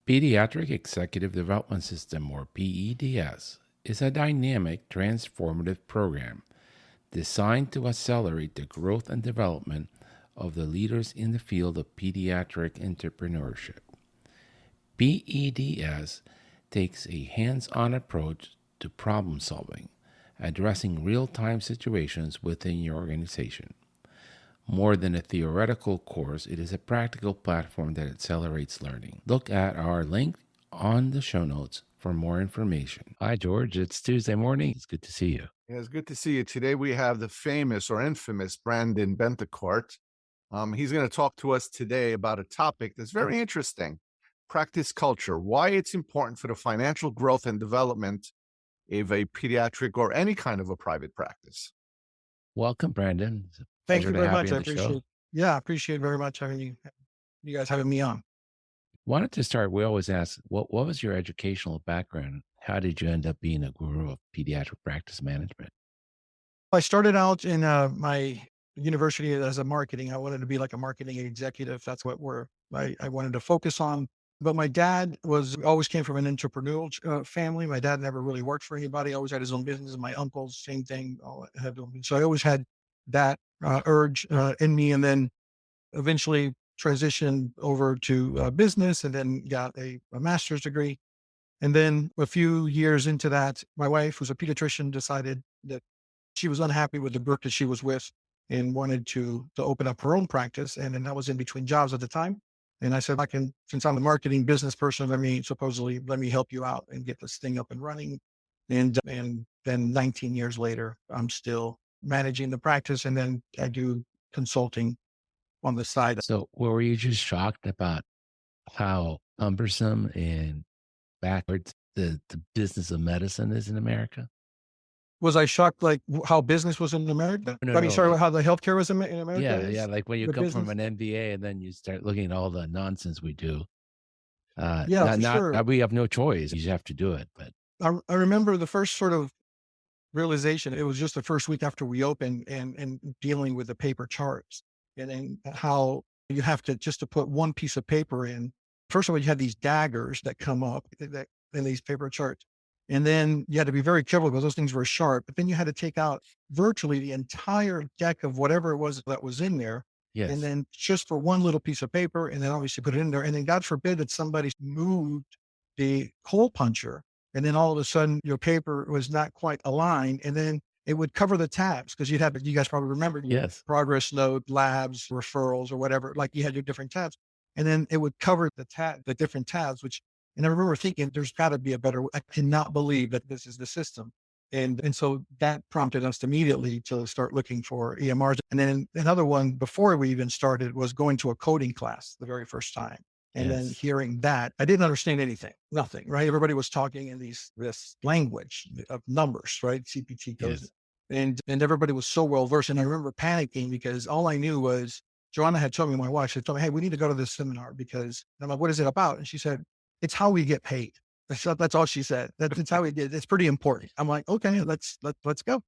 Pediatric Executive Development System, or PEDS, is a dynamic, transformative program designed to accelerate the growth and development of the leaders in the field of pediatric entrepreneurship. PEDS takes a hands on approach to problem solving, addressing real time situations within your organization. More than a theoretical course, it is a practical platform that accelerates learning. Look at our link on the show notes for more information. Hi, George. It's Tuesday morning. It's good to see you. Yeah, it's good to see you. Today we have the famous or infamous Brandon Bentecourt. He's going to talk to us today about a topic that's very interesting: practice culture, why it's important for the financial growth and development of a pediatric or any kind of a private practice. Welcome, Brandon. It's a Thank pleasure you to very have much. you I on the show. appreciate. Yeah, I appreciate very much having you guys having me on. Wanted to start, we always ask, what was your educational background? How did you end up being a guru of pediatric practice management? I started out in my university as a marketing. I wanted to be like a marketing executive. That's what I wanted to focus on. But my dad always came from an entrepreneurial family. My dad never really worked for anybody. Always had his own business. And my uncles, same thing. So I always had that urge in me, and then eventually transitioned over to business, and then got a master's degree. And then a few years into that, my wife, who's a pediatrician, decided that she was unhappy with the group that she was with and wanted to open up her own practice. And then I was in between jobs at the time. And I said, since I'm a marketing business person, let me help you out and get this thing up and running. And then 19 years later, I'm still managing the practice. And then I do consulting on the side. So, were you just shocked about how cumbersome and backwards the business of medicine is in America? Was I shocked, like how business was in America? No, I mean, no, sorry, like, how the healthcare was in America yeah, is like when you the come from business. an MBA and then you start looking at all the nonsense we do. Yeah, for sure. We have no choice. You have to do it, but I remember the first sort of realization. It was just the first week after we opened, and dealing with the paper charts, and then how you have to put one piece of paper in. First of all, you had these daggers that come up that in these paper charts. And then you had to be very careful because those things were sharp, but then you had to take out virtually the entire deck of whatever it was that was in there. And yes, then just for one little piece of paper, and then obviously put it in there. And then God forbid that somebody moved the hole puncher, and then all of a sudden your paper was not quite aligned. And then it would cover the tabs, because you guys probably remember yes, progress note, labs, referrals, or whatever, like you had your different tabs. And then it would cover the different tabs, and I remember thinking, there's got to be a better way. I cannot believe that this is the system. And so that prompted us immediately to start looking for EMRs. And then another one before we even started was going to a coding class the very first time. And then yes, hearing that, I didn't understand anything, nothing, right? Everybody was talking in this language of numbers, right? CPT codes. yes. And everybody was so well versed. And I remember panicking because all I knew was Joanna had told me, my wife, she told me, hey, we need to go to this seminar, because I'm like, what is it about? And she said, it's how we get paid. That's all she said. That's how we did. It's pretty important. I'm like, okay, let's go.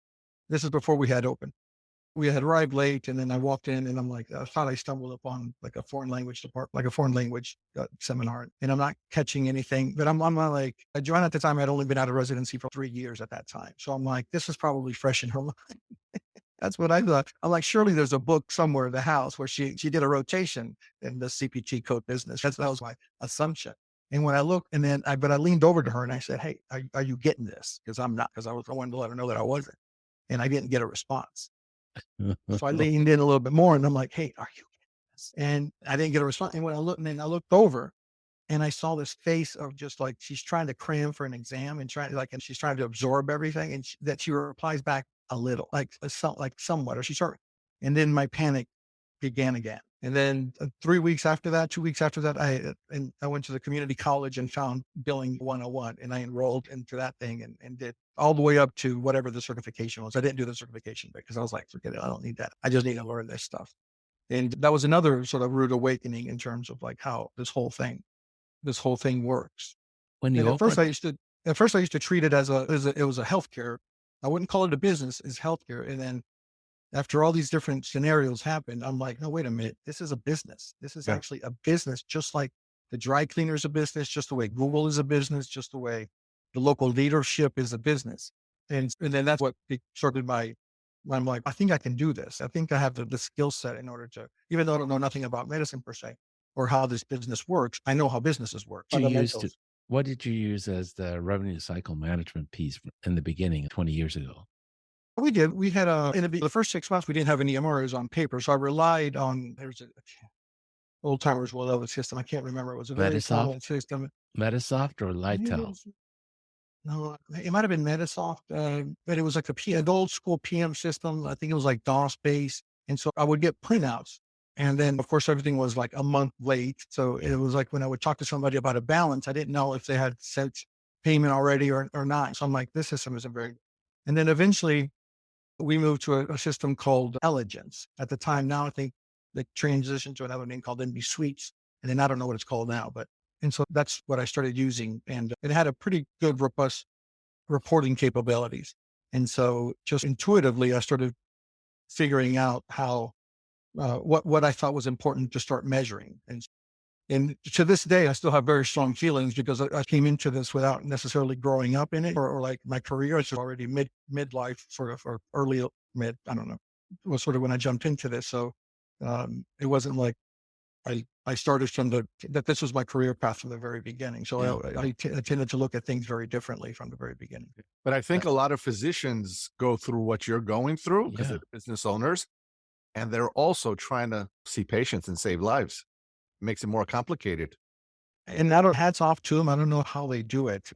This is before we had opened. We had arrived late, and then I walked in, and I'm like, I thought I stumbled upon like a foreign language seminar, and I'm not catching anything. But I'm not like Joanna at the time. I had only been out of residency for 3 years at that time, so I'm like, this is probably fresh in her mind. That's what I thought. I'm like, surely there's a book somewhere in the house where she did a rotation in the CPT code business. That was my assumption. And when I looked, but I leaned over to her and I said, hey, are you getting this? Because I'm not, because I wanted to let her know that I wasn't. And I didn't get a response. So I leaned in a little bit more, and I'm like, hey, are you getting this? And I didn't get a response. And when I looked over, and I saw this face of just like, she's trying to cram for an exam and and she's trying to absorb everything. And that she replies back a little, like somewhat, or she started. And then my panic began again. And then 2 weeks after that, I went to the community college and found billing 101, and I enrolled into that thing, and did all the way up to whatever the certification was. I didn't do the certification because I was like, forget it. I don't need that. I just need to learn this stuff. And that was another sort of rude awakening in terms of like how this whole thing works. When And you at first open, I used to treat it as it was a healthcare. I wouldn't call it a business, it's healthcare. And then after all these different scenarios happened, I'm like, no, wait a minute. This is a business. This is yeah, actually a business, just like the dry cleaner is a business, just the way Google is a business, just the way the local leadership is a business. And then that's what started I'm like, I think I can do this. I think I have the skill set in order to, even though I don't know nothing about medicine per se or how this business works, I know how businesses work, You used to, fundamentals. what did you use as the revenue cycle management piece in the beginning 20 years ago? We did. We had the first 6 months, we didn't have any MRIs on paper. So I relied on, there's a old timers will know the system. I can't remember. It was a very Metasoft, prominent system. Metasoft or Maybe it Lightel? was, no, it might have been Metasoft, but it was like an old school PM system. I think it was like DOS based. And so I would get printouts. And then, of course, everything was like a month late. So it was like when I would talk to somebody about a balance, I didn't know if they had sent payment already or not. So I'm like, this system isn't very. And then eventually we moved to a system called Elegance at the time. Now I think they transitioned to another name called NB Suites. And then I don't know what it's called now, and so that's what I started using. And it had a pretty good, robust reporting capabilities. And so just intuitively, I started figuring out how, what I thought was important to start measuring. And to this day, I still have very strong feelings because I came into this without necessarily growing up in it or like my career is already midlife sort of, or early mid, I don't know, was sort of when I jumped into this. So it wasn't like I started from that this was my career path from the very beginning. Yeah. So I tended to look at things very differently from the very beginning. But I think a lot of physicians go through what you're going through because Yeah. they're business owners, and they're also trying to see patients and save lives. It makes it more complicated. And hats off to them. I don't know how they do it.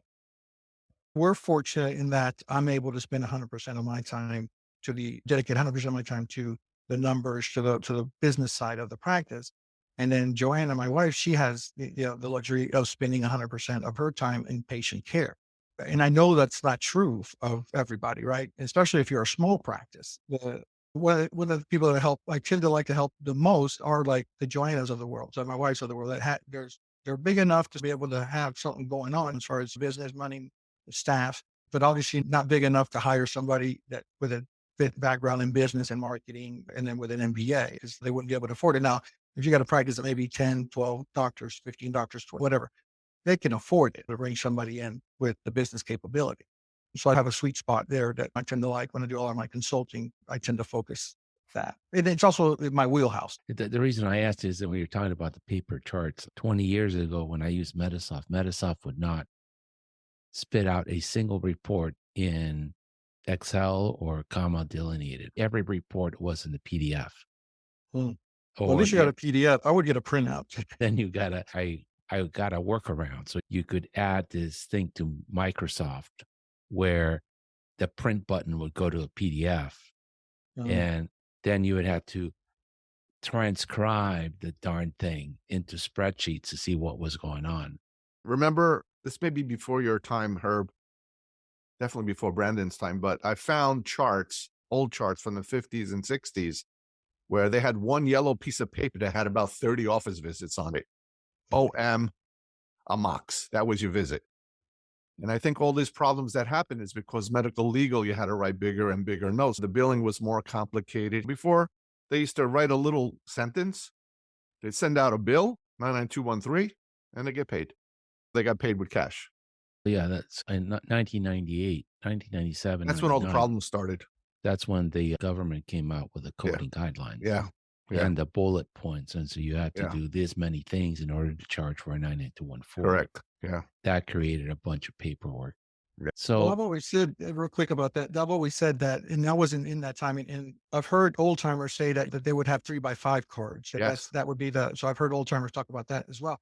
We're fortunate in that I'm able to spend 100% of my time dedicate 100% of my time to the numbers, to the business side of the practice. And then Joanna, my wife, she has the luxury of spending 100% of her time in patient care. And I know that's not true of everybody, right? Especially if you're a small practice. One of the people that I tend to like to help the most are like the Joannas of the world. So my wife's of the world they're big enough to be able to have something going on as far as business, money, staff, but obviously not big enough to hire somebody that with a fit background in business and marketing and then with an MBA because they wouldn't be able to afford it. Now, if you got a practice of maybe 10, 12 doctors, 15 doctors, whatever, they can afford it to bring somebody in with the business capability. So I have a sweet spot there that I tend to like when I do all of my consulting. I tend to focus that. And it's also in my wheelhouse. The reason I asked is that when you're talking about the paper charts, 20 years ago when I used Metasoft would not spit out a single report in Excel or comma delineated. Every report was in the PDF. Hmm. Well, at Or least you got a PDF. I would get a printout. then I got a workaround. So you could add this thing to Microsoft where the print button would go to a PDF and then you would have to transcribe the darn thing into spreadsheets to see what was going on. Remember, this may be before your time, Herb, definitely before Brandon's time, but I found charts, old charts from the 50s and 60s, where they had one yellow piece of paper that had about 30 office visits on it. OM, a mox. That was your visit. And I think all these problems that happened is because medical legal, you had to write bigger and bigger notes. The billing was more complicated. Before, they used to write a little sentence. They'd send out a bill, 99213, and they get paid. They got paid with cash. Yeah, that's in 1998, 1997, That's when all the 99. problems started. That's when the government came out with the coding guidelines. Yeah. Yeah. And the bullet points. And so you have to Yeah. do this many things in order to charge for a 99214. Correct. Yeah. That created a bunch of paperwork. Yeah. Well, So I've always said, real quick about that, I've always said that, and I wasn't in that time, and I've heard old timers say that they would have 3x5 cards. Yes. That would be so I've heard old timers talk about that as well.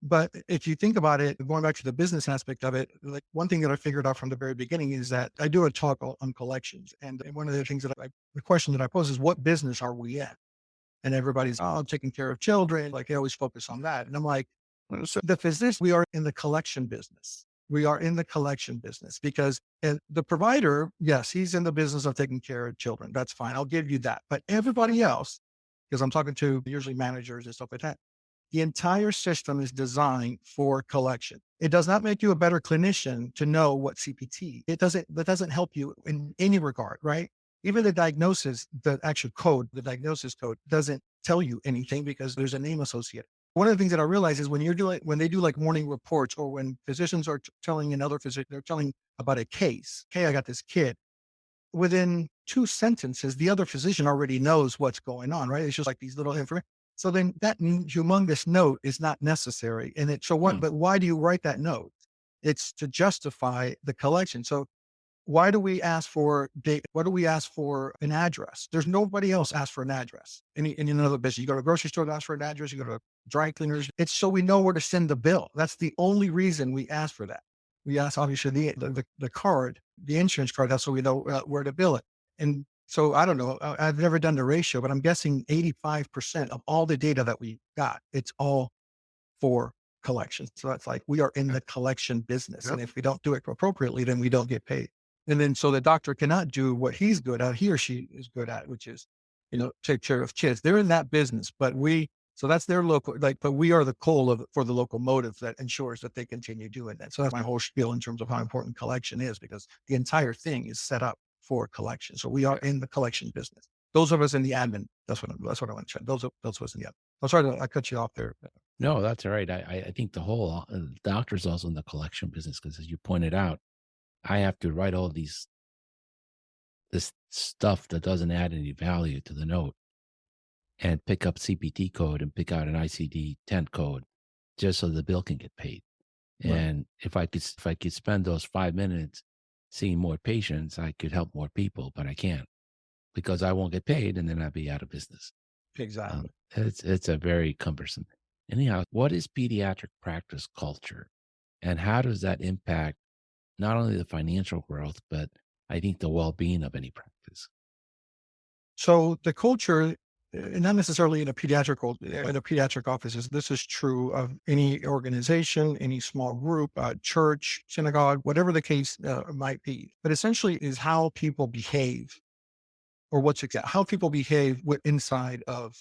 But if you think about it, going back to the business aspect of it, like one thing that I figured out from the very beginning is that I do a talk on collections. And one of the things the question that I pose is, what business are we in? And everybody's, taking care of children. Like they always focus on that. And I'm like, so the physician, we are in the collection business. We are in the collection business because the provider, yes, he's in the business of taking care of children. That's fine. I'll give you that. But everybody else, because I'm talking to usually managers and stuff like that, the entire system is designed for collection. It does not make you a better clinician to know what CPT. That doesn't help you in any regard, right? Even the diagnosis, the actual code, the diagnosis code doesn't tell you anything because there's a name associated. One of the things that I realize is when they do like morning reports, or when physicians are telling another physician, they're telling about a case. Hey, I got this kid. Within 2 sentences, the other physician already knows what's going on, right? It's just like these little information. So then that humongous note is not necessary. And it, so what, Hmm. but why do you write that note? It's to justify the collection. So why do we ask for date? Why do we ask for an address? There's nobody else asks for an address. In another business, you go to a grocery store to ask for an address. You go to a dry cleaners. It's so we know where to send the bill. That's the only reason we ask for that. We ask obviously the card, the insurance card. That's so we know where to bill it. And so I don't know. I've never done the ratio, but I'm guessing 85% of all the data that we got, it's all for collections. So that's like we are in the collection business. Yep. And if we don't do it appropriately, then we don't get paid. And then so the doctor cannot do what he's good at, he or she is good at, which is, take care of kids. They're in that business, but so that's their local, but we are the coal for the locomotive that ensures that they continue doing that. So that's my whole spiel in terms of how important collection is, because the entire thing is set up for collection. So we are in the collection business. Those of us in the admin, that's what I want to say. Those of us in the admin. I'm sorry, I cut you off there. No, that's all right. I think the whole doctor's also in the collection business because, as you pointed out, I have to write all this stuff that doesn't add any value to the note and pick up CPT code and pick out an ICD-10 code just so the bill can get paid. Right. And if I could spend those 5 minutes seeing more patients, I could help more people, but I can't because I won't get paid, and then I'd be out of business. Exactly. It's a very cumbersome. Anyhow, what is pediatric practice culture, and how does that impact not only the financial growth, but I think the well-being of any practice? So the culture, not necessarily in a pediatric offices. This is true of any organization, any small group, church, synagogue, whatever the case might be. But essentially, is how people behave, or how people behave inside of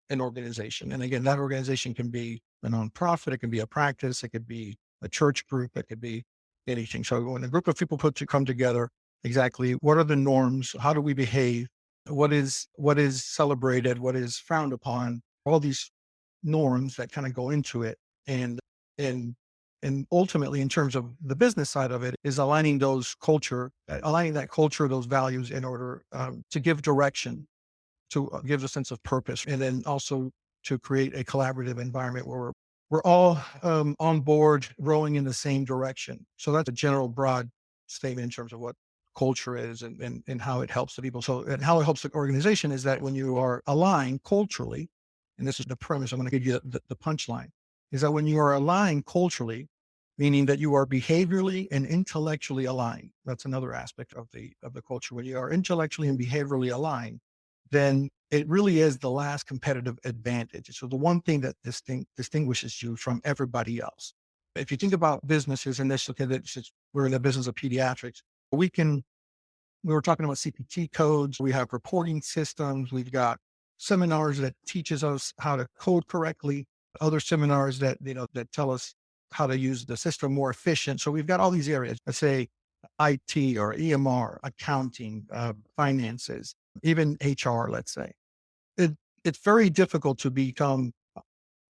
an organization. And again, that organization can be a nonprofit, it can be a practice, it could be a church group, it could be anything. So when a group of people come together, exactly what are the norms? How do we behave? What is celebrated? What is frowned upon? All these norms that kind of go into it. And and ultimately, in terms of the business side of it, is aligning that culture, those values, in order to give direction, to give a sense of purpose, and then also to create a collaborative environment where we're all on board, rowing in the same direction. So that's a general, broad statement in terms of what culture is, and how it helps the people. So, and how it helps the organization is that when you are aligned culturally, and this is the premise, I'm going to give you the punchline, is that when you are aligned culturally, meaning that you are behaviorally and intellectually aligned. That's another aspect of the culture. When you are intellectually and behaviorally aligned, then it really is the last competitive advantage. So the one thing that distinguishes you from everybody else. If you think about businesses, and this, okay, since we're in the business of pediatrics, we can, we were talking about CPT codes. We have reporting systems. We've got seminars that teaches us how to code correctly. Other seminars that, that tell us how to use the system more efficient. So we've got all these areas. Let's say IT or EMR, accounting, finances, even HR. Let's say it's very difficult to become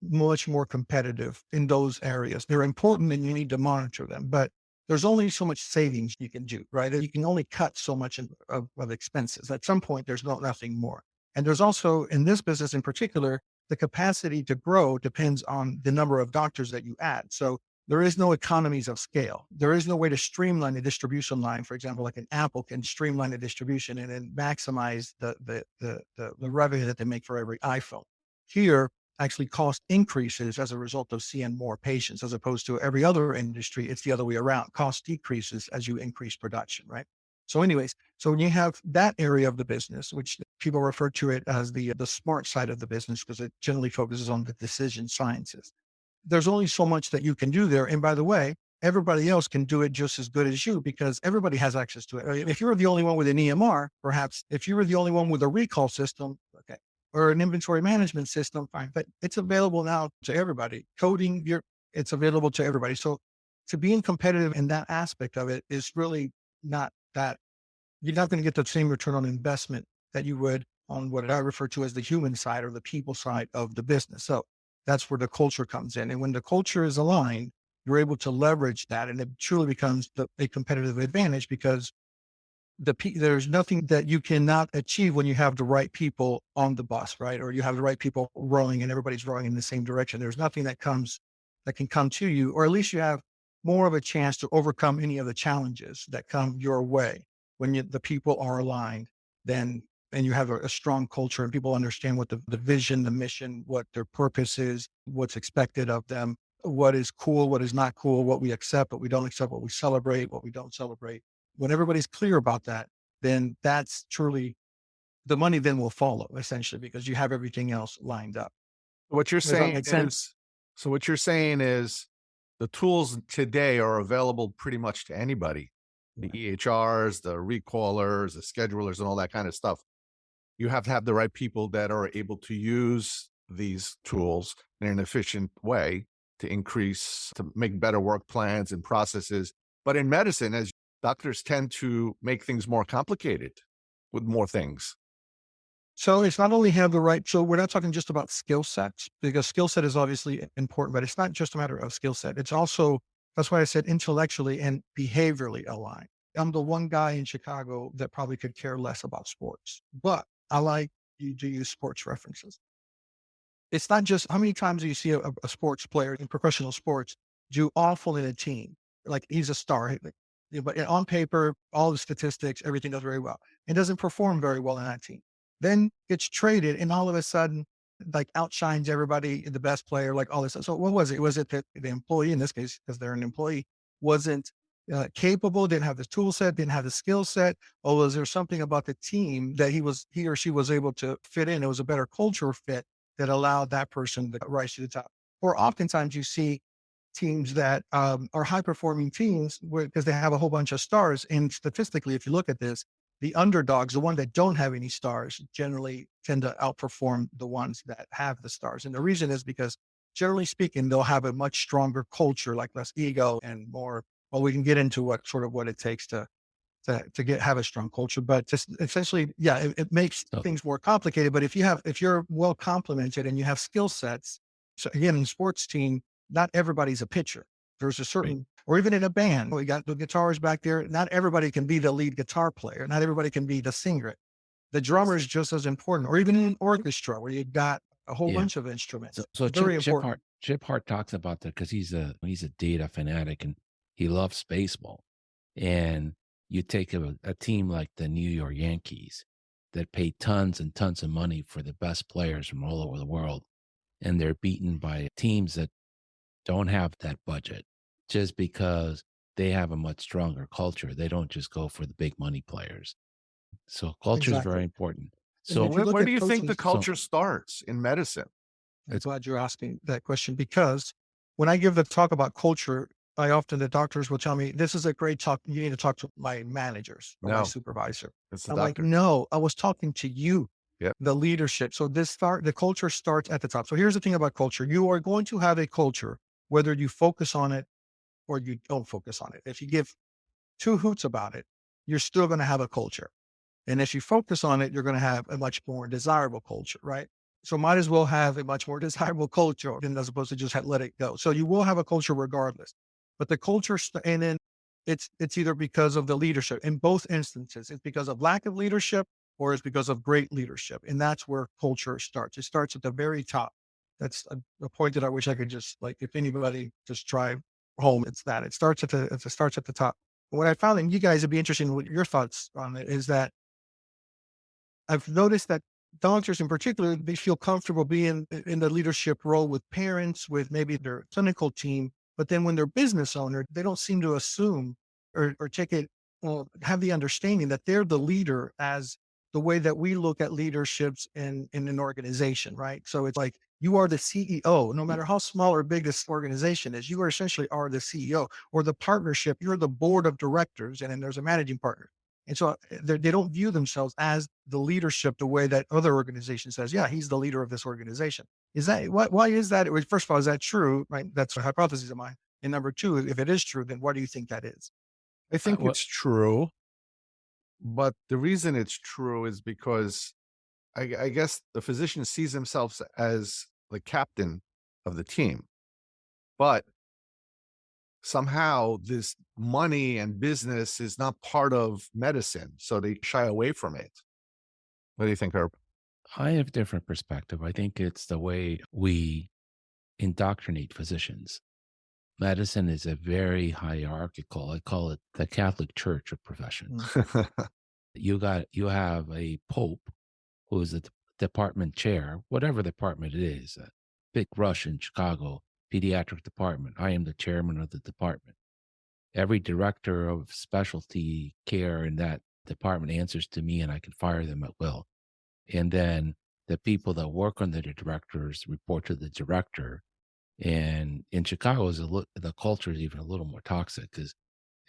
much more competitive in those areas. They're important and you need to monitor them, but there's only so much savings you can do, right? You can only cut so much of expenses. At some point, there's nothing more. And there's also, in this business in particular, the capacity to grow depends on the number of doctors that you add. So there is no economies of scale. There is no way to streamline the distribution line. For example, like an Apple can streamline the distribution and then maximize the revenue that they make for every iPhone. Here, actually cost increases as a result of seeing more patients, as opposed to every other industry. It's the other way around. Cost decreases as you increase production, right? So anyways, so when you have that area of the business, which people refer to it as the smart side of the business, because it generally focuses on the decision sciences, there's only so much that you can do there. And by the way, everybody else can do it just as good as you, because everybody has access to it. I mean, if you're the only one with an EMR, perhaps if you were the only one with a recall system, okay, or an inventory management system, fine, but it's available now to everybody. Coding, it's available to everybody. So to being competitive in that aspect of it is really not that, you're not going to get the same return on investment that you would on what I refer to as the human side or the people side of the business. So That's where the culture comes in. And when the culture is aligned, you're able to leverage that, and it truly becomes a competitive advantage because there's nothing that you cannot achieve when you have the right people on the bus, right? Or you have the right people rowing and everybody's rowing in the same direction. There's nothing that can come to you, or at least you have more of a chance to overcome any of the challenges that come your way when the people are aligned. Then and you have a strong culture and people understand what the vision, the mission, what their purpose is, what's expected of them, what is cool, what is not cool, what we accept, what we don't accept, what we celebrate, what we don't celebrate. When everybody's clear about that, then that's truly the money then will follow essentially because you have everything else lined up. What you're Does that saying make sense? is, so what you're saying is the tools today are available pretty much to anybody. The Yeah. EHRs, the recallers, the schedulers, and all that kind of stuff. You have to have the right people that are able to use these tools in an efficient way to make better work plans and processes. But in medicine, as doctors tend to make things more complicated with more things. So it's not only have the right, so we're not talking just about skill sets because skill set is obviously important, but it's not just a matter of skill set. It's also, that's why I said intellectually and behaviorally aligned. I'm the one guy in Chicago that probably could care less about sports, but I like you to use sports references. It's not just how many times do you see a sports player in professional sports do awful in a team? Like he's a star, but on paper, all the statistics, everything does very well. And doesn't perform very well in that team. Then gets traded, and all of a sudden, like outshines everybody, the best player, like all this. So what was it? Was it that the employee in this case, because they're an employee, wasn't capable, didn't have the tool set, didn't have the skill set, or was there something about the team that he or she was able to fit in? It was a better culture fit that allowed that person to rise to the top. Or oftentimes you see teams that are high performing teams because they have a whole bunch of stars. And statistically, if you look at this, the underdogs, the ones that don't have any stars, generally tend to outperform the ones that have the stars. And the reason is because generally speaking, they'll have a much stronger culture, like less ego and more. Well, we can get into what it takes to get have a strong culture. But just essentially, yeah, it makes So things more complicated. But if you're well complemented and you have skill sets, so again, in sports team, not everybody's a pitcher. There's a right. certain, or even in a band, we got the guitars back there. Not everybody can be the lead guitar player. Not everybody can be the singer. The drummer is just as important, or even in an orchestra where you've got a whole Yeah. bunch of instruments. So Very important. Chip Hart talks about that because he's a data fanatic and he loves baseball. And you take a team like the New York Yankees that pay tons and tons of money for the best players from all over the world, and they're beaten by teams that don't have that budget just because they have a much stronger culture. They don't just go for the big money players. So culture is very Exactly. important. And if So you look Where do at you think the coaches, so culture starts in medicine? I'm glad you're asking that question because when I give the talk about culture, the doctors will tell me, this is a great talk. You need to talk to my managers or my No, supervisor. it's the I'm like, doctor. no, I was talking to you, Yep. the leadership. So the culture starts at the top. So here's the thing about culture. You are going to have a culture, whether you focus on it or you don't focus on it. If you give two hoots about it, you're still going to have a culture. And if you focus on it, you're going to have a much more desirable culture, right? So might as well have a much more desirable culture than as opposed to just let it go. So you will have a culture regardless, but the culture, and then it's either because of the leadership. In both instances, it's because of lack of leadership or it's because of great leadership, and that's where culture starts. It starts at the very top. That's a point that I wish I could just like if anybody just try home. It's that it starts at the top. What I found, and you guys would be interested in what your thoughts on it, is that I've noticed that doctors in particular, they feel comfortable being in the leadership role with parents, with maybe their clinical team. But then when they're business owner, they don't seem to assume or take it, well, have the understanding that they're the leader as the way that we look at leaderships in an organization, right? So it's like you are the CEO, no matter how small or big this organization is, you are essentially are the CEO or the partnership, you're the board of directors, and then there's a managing partner. And so they don't view themselves as the leadership the way that other organizations says, yeah, he's the leader of this organization. Is that why is that? Well, first of all, is that true? Right. That's a hypothesis of mine. And number two, if it is true, then why do you think that is? I think what it's true, but the reason it's true is because I guess the physician sees themselves as the captain of the team. But somehow this money and business is not part of medicine, so they shy away from it. What do you think, Herb? I have a different perspective. I think it's the way we indoctrinate physicians. Medicine is a very hierarchical, I call it the Catholic Church of Mm. professions. You have a pope who is the department chair, whatever department it is. Big Rush in Chicago, pediatric department. I am the chairman of the department. Every director of specialty care in that department answers to me, and I can fire them at will. And then the people that work under the directors report to the director. And in Chicago, the culture is even a little more toxic because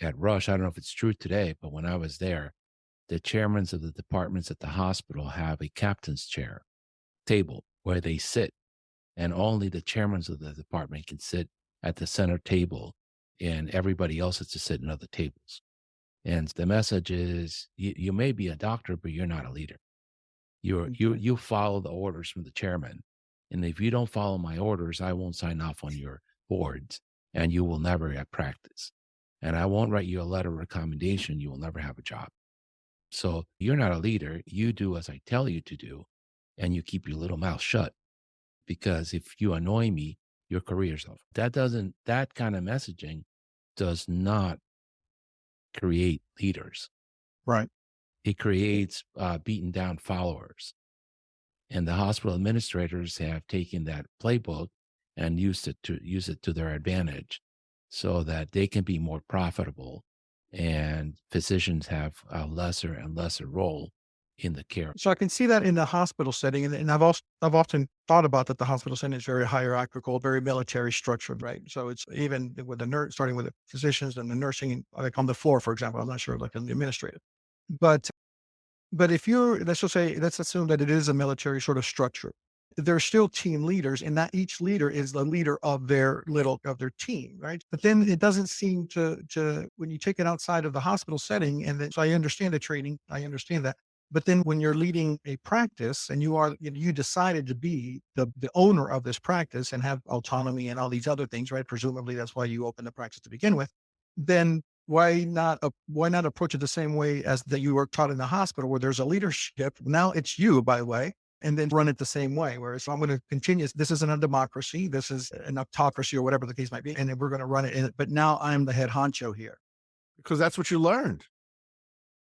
at Rush, I don't know if it's true today, but when I was there, the chairmen of the departments at the hospital have a captain's chair table where they sit, and only the chairmen of the department can sit at the center table, and everybody else has to sit in other tables. And the message is, you may be a doctor, but you're not a leader. You follow the orders from the chairman. And if you don't follow my orders, I won't sign off on your boards and you will never have practice. And I won't write you a letter of recommendation. You will never have a job. So you're not a leader. You do as I tell you to do, and you keep your little mouth shut. Because if you annoy me, your career's over. That kind of messaging does not create leaders. Right. It creates beaten down followers. And the hospital administrators have taken that playbook and use it to their advantage so that they can be more profitable and physicians have a lesser and lesser role in the care. So I can see that in the hospital setting, and I've often thought about that the hospital setting is very hierarchical, very military structured, right? So it's even with the nurse, starting with the physicians and the nursing, like on the floor, for example. I'm not sure, like in the administrative, but if you're, let's assume that it is a military sort of structure. There's still team leaders, and that each leader is the leader of their team, right? But then it doesn't seem to when you take it outside of the hospital setting, and then so I understand the training, I understand that. But then when you're leading a practice and you decided to be the owner of this practice and have autonomy and all these other things, right? Presumably that's why you opened the practice to begin with. Then why not approach it the same way as that you were taught in the hospital where there's a leadership? Now it's you, by the way, and then run it the same way. Whereas I'm going to continue. This isn't a democracy. This is an autocracy or whatever the case might be. And then we're going to run it in it. But now I'm the head honcho here. Because that's what you learned.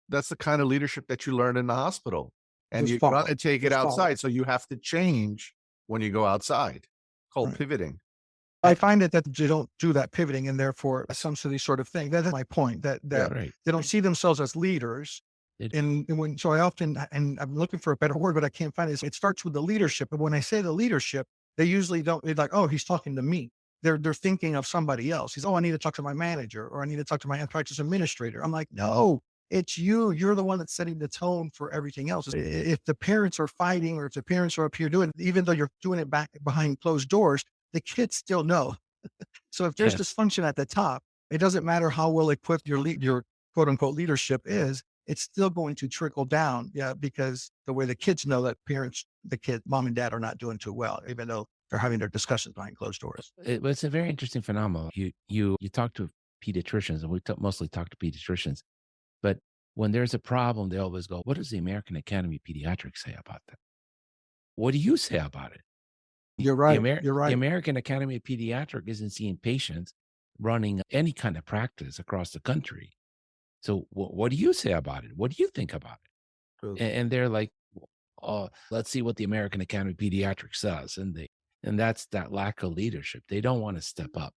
That's the kind of leadership that you learned in the hospital. And Just you're follow. gonna take it Just follow. outside. So you have to change when you go outside. Called Right. pivoting. I find that you don't do that pivoting, and therefore some of these sort of thing. That's my point. That Yeah. Right. they don't see themselves as leaders. It- And when so I often, and I'm looking for a better word, but I can't find it. It starts with the leadership. But when I say the leadership, they usually don't. It's like, oh, he's talking to me. They're thinking of somebody else. He's, oh, I need to talk to my manager, or I need to talk to my practice administrator. I'm like, no, it's you. You're the one that's setting the tone for everything else. If the parents are fighting, or if the parents are up here doing it, even though you're doing it back behind closed doors, the kids still know. So if there's Yeah. dysfunction at the top, it doesn't matter how well equipped your quote unquote leadership is, it's still going to trickle down. Yeah, because the way the kids know that mom and dad are not doing too well, even though they're having their discussions behind closed doors. It's a very interesting phenomenon. You talk to pediatricians, and we mostly talk to pediatricians, but when there's a problem, they always go, "What does the American Academy of Pediatrics say about that? What do you say about it?" You're The, right. You're The right. American Academy of Pediatrics isn't seeing patients running any kind of practice across the country. So what do you say about it? What do you think about it? True. And they're like, "Oh, let's see what the American Academy of Pediatrics says." And that's that lack of leadership. They don't want to step up.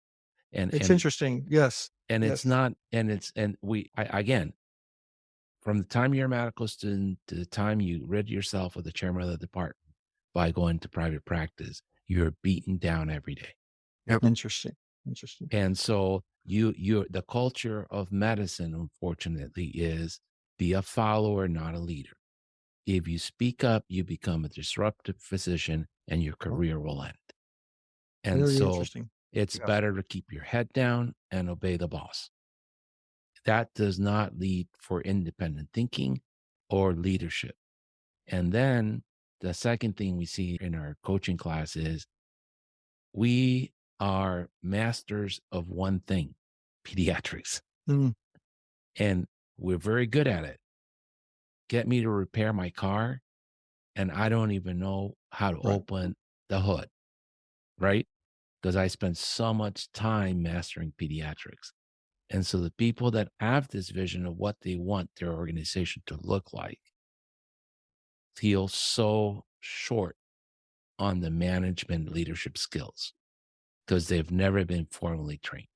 And It's and interesting. Yes. it's Yes. not, again, from the time you're a medical student to the time you rid yourself of the chairman of the department by going to private practice, you're beaten down every day. Interesting. Interesting. And so the culture of medicine, unfortunately, is be a follower, not a leader. If you speak up, you become a disruptive physician and your career will end. And Very so interesting. it's Yeah. better to keep your head down and obey the boss. That does not lead for independent thinking or leadership. And then the second thing we see in our coaching class is We are masters of one thing, pediatrics, Mm, and we're very good at it. Get me to repair my car, and I don't even know how to right. open the hood, right? Because I spent so much time mastering pediatrics. And so the people that have this vision of what they want their organization to look like feel so short on the management leadership skills because they've never been formally trained.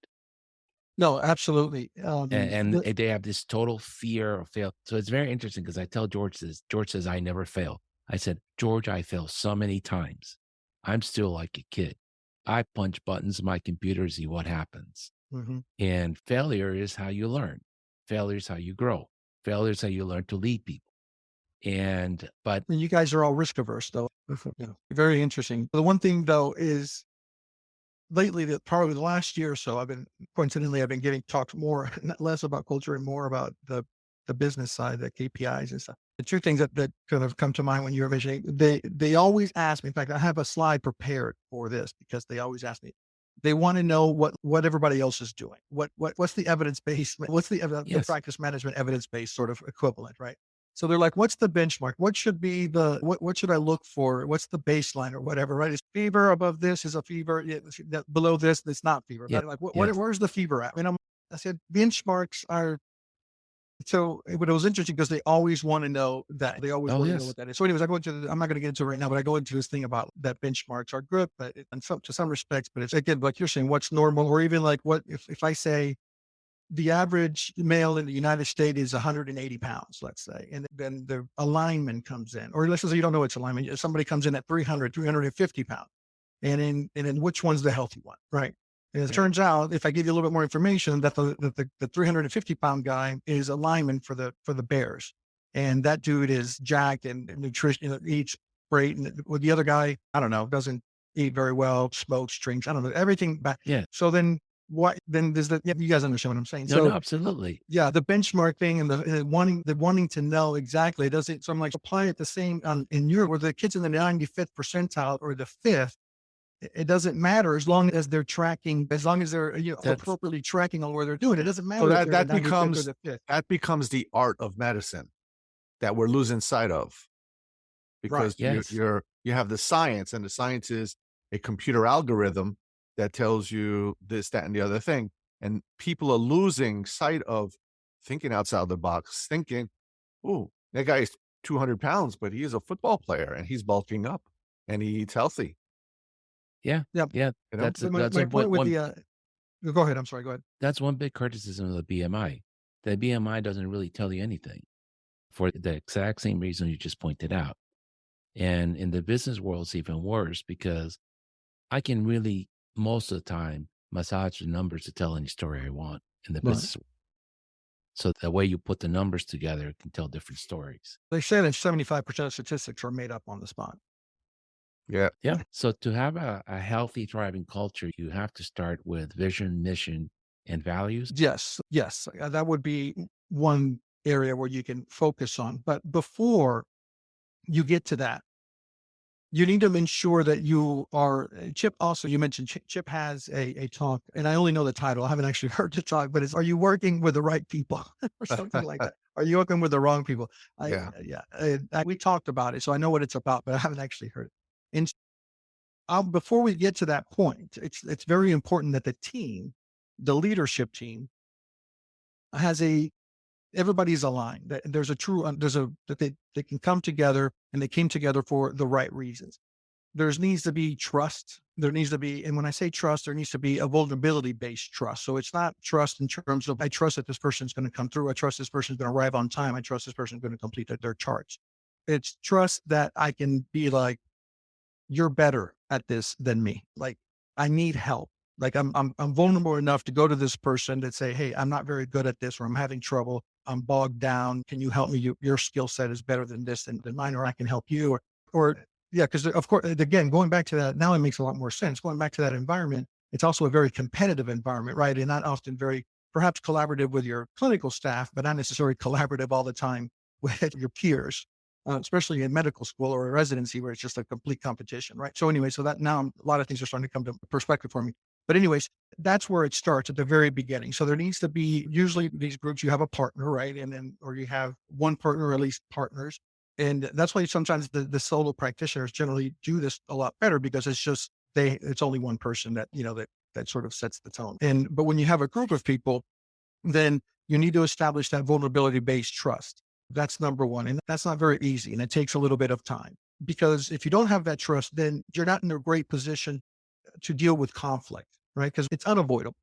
No, absolutely. And they have this total fear of fail. So it's very interesting because I tell George this. George says, I never fail. I said, George, I fail so many times. I'm still like a kid. I punch buttons on my computer, see what happens. Mhm. And failure is how you learn. Failure is how you grow. Failure is how you learn to lead people. But And you guys are all risk averse, though. Very interesting. The one thing, though, is lately, that probably the last year or so, I've been getting talked more, not less about culture and more about the business side, the KPIs and stuff. The two things that kind of come to mind when you're mentioning, they always ask me. In fact, I have a slide prepared for this because they always ask me. They want to know what everybody else is doing. What's the evidence base? What's the yes, practice management evidence based sort of equivalent, right? So they're like, what's the benchmark? What should be what should I look for? What's the baseline or whatever, right? Is fever above this is a fever. Yeah, below this, it's not fever. yeah, But like, yes, where's the fever at? I said, benchmarks are, but it was interesting because they always want to know that. They always oh, want to know yes, what that is. So anyways, I'm not going to get into it right now, but I go into this thing about that benchmarks are good, but to some respects, but it's again, like you're saying, what's normal, or even like what, if I say, the average male in the United States is 180 pounds, let's say. And then the alignment comes in, or let's say you don't know it's alignment. Somebody comes in at 300, 350 pounds. And then which one's the healthy one, right? And it right, turns out, if I give you a little bit more information, that the 350-pound guy is alignment for the Bears, and that dude is jacked and nutrition, eats great, and with the other guy, I don't know, doesn't eat very well, smokes, drinks, I don't know, everything back. yeah. So then what? Then there's yeah, you guys understand what I'm saying. No, no, So absolutely. yeah, the benchmark thing and the wanting to know exactly. It doesn't. So I'm like, apply it the same in Europe, where the kids in the 95th percentile or the fifth, it doesn't matter as long as they're tracking, as long as they're That's appropriately tracking on where they're doing. It doesn't So matter if that they're the that 95th or becomes the fifth. the art of medicine that we're losing sight of, Right. because yes, you have the science, and the science is a computer algorithm that tells you this, that, and the other thing. And people are losing sight of thinking outside the box, thinking, "Ooh, that guy is 200 pounds, but he is a football player and he's bulking up and he eats healthy." yeah, Yeah. yeah. You know? That's But my that's a point with one. the go ahead. I'm sorry. Go ahead. That's one big criticism of the BMI. The BMI doesn't really tell you anything for the exact same reason you just pointed out. And in the business world, it's even worse because I can really, most of the time, massage the numbers to tell any story I want in the Right. business. So the way you put the numbers together can tell different stories. They say that 75% of statistics are made up on the spot. Yeah. Yeah. So to have a healthy, thriving culture, you have to start with vision, mission, and values. Yes, yes, that would be one area where you can focus on. But before you get to that, you need to ensure that you are Chip. Also, you mentioned Chip has a talk, and I only know the title. I haven't actually heard the talk, but it's "Are you working with the right people?" or something like that. Are you working with the wrong people? Yeah. Yeah, we talked about it, so I know what it's about, but I haven't actually heard it. And before we get to that point, it's very important that the team, the leadership team, has a everybody's aligned. That there's a true there's a that they can come together, and they came together for the right reasons. There needs to be trust. There needs to be, and when I say trust, there needs to be a vulnerability based trust. So it's not trust in terms of I trust that this person's going to come through. I trust this person's going to arrive on time. I trust this person's going to complete their charts. It's trust that I can be like, you're better at this than me. Like, I need help. Like, I'm vulnerable enough to go to this person to say, hey, I'm not very good at this, or I'm having trouble. I'm bogged down. Can you help me? Your skill set is better than this than mine, or I can help you. Or yeah, because of course, again, going back to that, now it makes a lot more sense. Going back to that environment, it's also a very competitive environment, right? And not often very, perhaps collaborative with your clinical staff, but not necessarily collaborative all the time with your peers. especially in medical school or a residency where it's just a complete competition, right? So anyway, so that now a lot of things are starting to come to perspective for me. But anyways, that's where it starts at the very beginning. So there needs to be usually these groups, you have a partner, right? And then, or you have one partner or at least partners. And that's why sometimes the solo practitioners generally do this a lot better because it's just it's only one person that, that sort of sets the tone. But when you have a group of people, then you need to establish that vulnerability based trust. That's number one. And that's not very easy. And it takes a little bit of time because if you don't have that trust, then you're not in a great position to deal with conflict, right? Because it's unavoidable.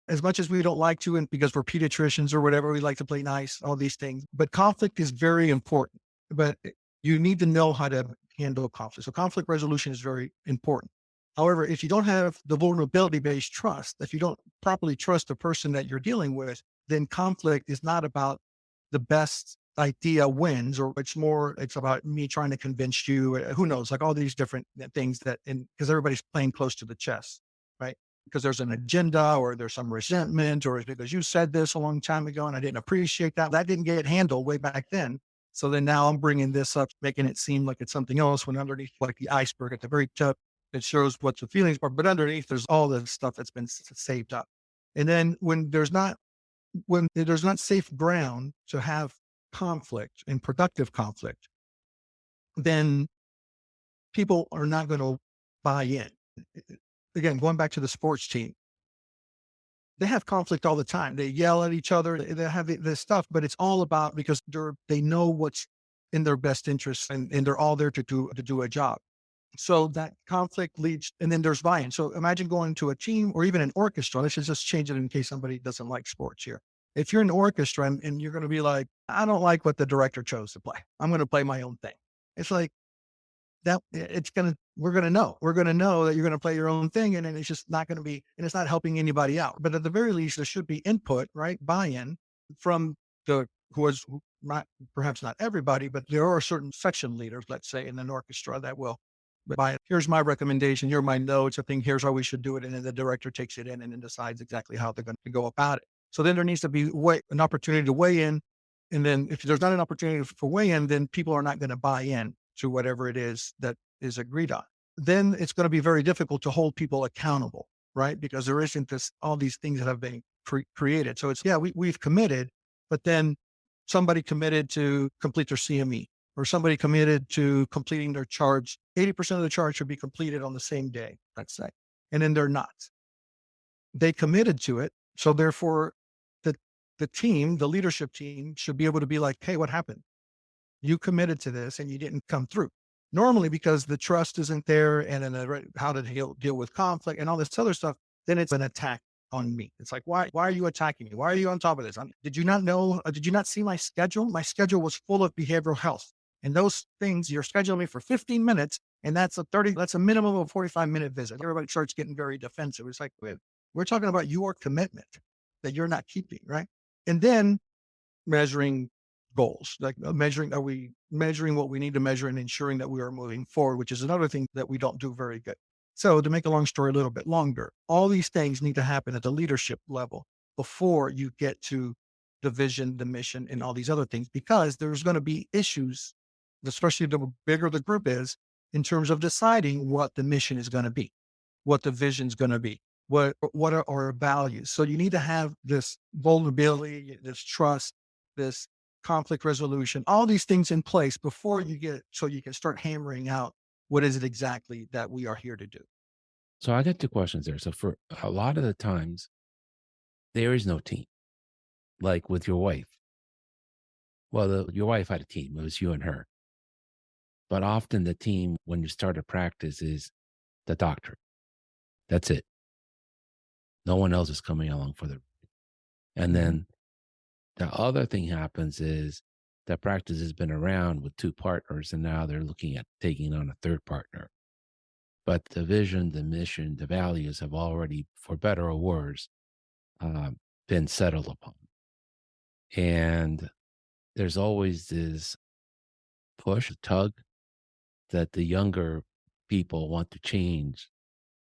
As much as we don't like to, and because we're pediatricians or whatever, we like to play nice, all these things. But conflict is very important. But you need to know how to handle conflict. So conflict resolution is very important. However, if you don't have the vulnerability based trust, if you don't properly trust the person that you're dealing with, then conflict is not about the best idea wins, or it's about me trying to convince you, who knows, like all these different things because everybody's playing close to the chest, right? Because there's an agenda or there's some resentment, or it's because you said this a long time ago and I didn't appreciate that. That didn't get handled way back then. So then now I'm bringing this up, making it seem like it's something else when underneath, like the iceberg at the very top, it shows what the feelings are, but underneath there's all the stuff that's been saved up. And then when there's not safe ground to have conflict and productive conflict, then people are not going to buy in. Again, going back to the sports team, they have conflict all the time. They yell at each other. They have this stuff, but it's all about because they know what's in their best interest, and they're all there to do a job. So that conflict leads, and then there's buy-in. So imagine going to a team or even an orchestra. Let's just change it in case somebody doesn't like sports here. If you're in an orchestra and you're going to be like, I don't like what the director chose to play, I'm going to play my own thing. It's like that. We're going to know that you're going to play your own thing. And then it's just not going to be, and it's not helping anybody out. But at the very least, there should be input, right? Buy-in from not, perhaps not everybody, but there are certain section leaders, let's say in an orchestra, that will here's my recommendation, here are my notes, I think here's how we should do it. And then the director takes it in and then decides exactly how they're going to go about it. So then there needs to be an opportunity to weigh in. And then if there's not an opportunity for weigh in, then people are not going to buy in to whatever it is that is agreed on. Then it's going to be very difficult to hold people accountable, right? Because there isn't all these things that have been created. So we've committed, but then somebody committed to complete their CME, or somebody committed to completing their charge. 80% of the charge should be completed on the same day, let's say. And then they're not. They committed to it. So therefore, the team, the leadership team, should be able to be like, hey, what happened? You committed to this and you didn't come through. Normally, because the trust isn't there, and then how to deal with conflict and all this other stuff, then it's an attack on me. It's like, why are you attacking me? Why are you on top of this? Did you not know? Did you not see my schedule? My schedule was full of behavioral health. And those things, you're scheduling me for 15 minutes, and that's a minimum of a 45-minute visit. Everybody starts getting very defensive. It's like, we're talking about your commitment that you're not keeping, right? And then measuring goals, like are we measuring what we need to measure and ensuring that we are moving forward, which is another thing that we don't do very good. So to make a long story a little bit longer, all these things need to happen at the leadership level before you get to the vision, the mission, and all these other things, because there's going to be issues, especially the bigger the group is, in terms of deciding what the mission is going to be, what the vision is going to be, what are our values. So you need to have this vulnerability, this trust, this conflict resolution, all these things in place before so you can start hammering out what is it exactly that we are here to do. So I got two questions there. So for a lot of the times, there is no team, like with your wife. Well, your wife had a team. It was you and her. But often the team, when you start a practice, is the doctor. That's it. No one else is coming along for the. And then the other thing happens is that practice has been around with two partners, and now they're looking at taking on a third partner. But the vision, the mission, the values have already, for better or worse, been settled upon. And there's always this push, tug, that the younger people want to change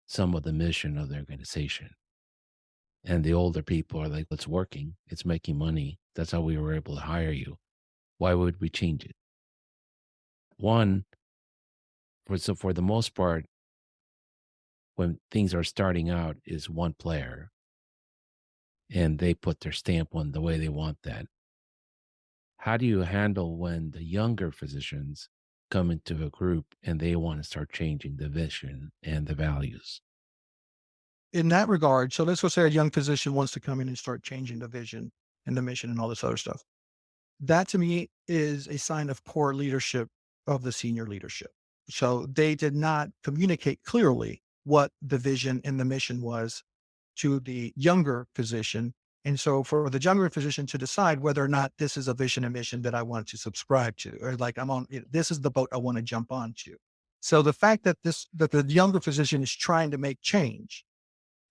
some of the mission of the organization. And the older people are like, it's working, it's making money. That's how we were able to hire you. Why would we change it? One, for the most part, when things are starting out, is one player, and they put their stamp on the way they want that. How do you handle when the younger physicians come into a group and they want to start changing the vision and the values? In that regard, so let's go say a young physician wants to come in and start changing the vision and the mission and all this other stuff. That to me is a sign of poor leadership of the senior leadership. So they did not communicate clearly what the vision and the mission was to the younger physician. And so for the younger physician to decide whether or not this is a vision and mission that I want to subscribe to, or like this is the boat I want to jump onto. So the fact that that the younger physician is trying to make change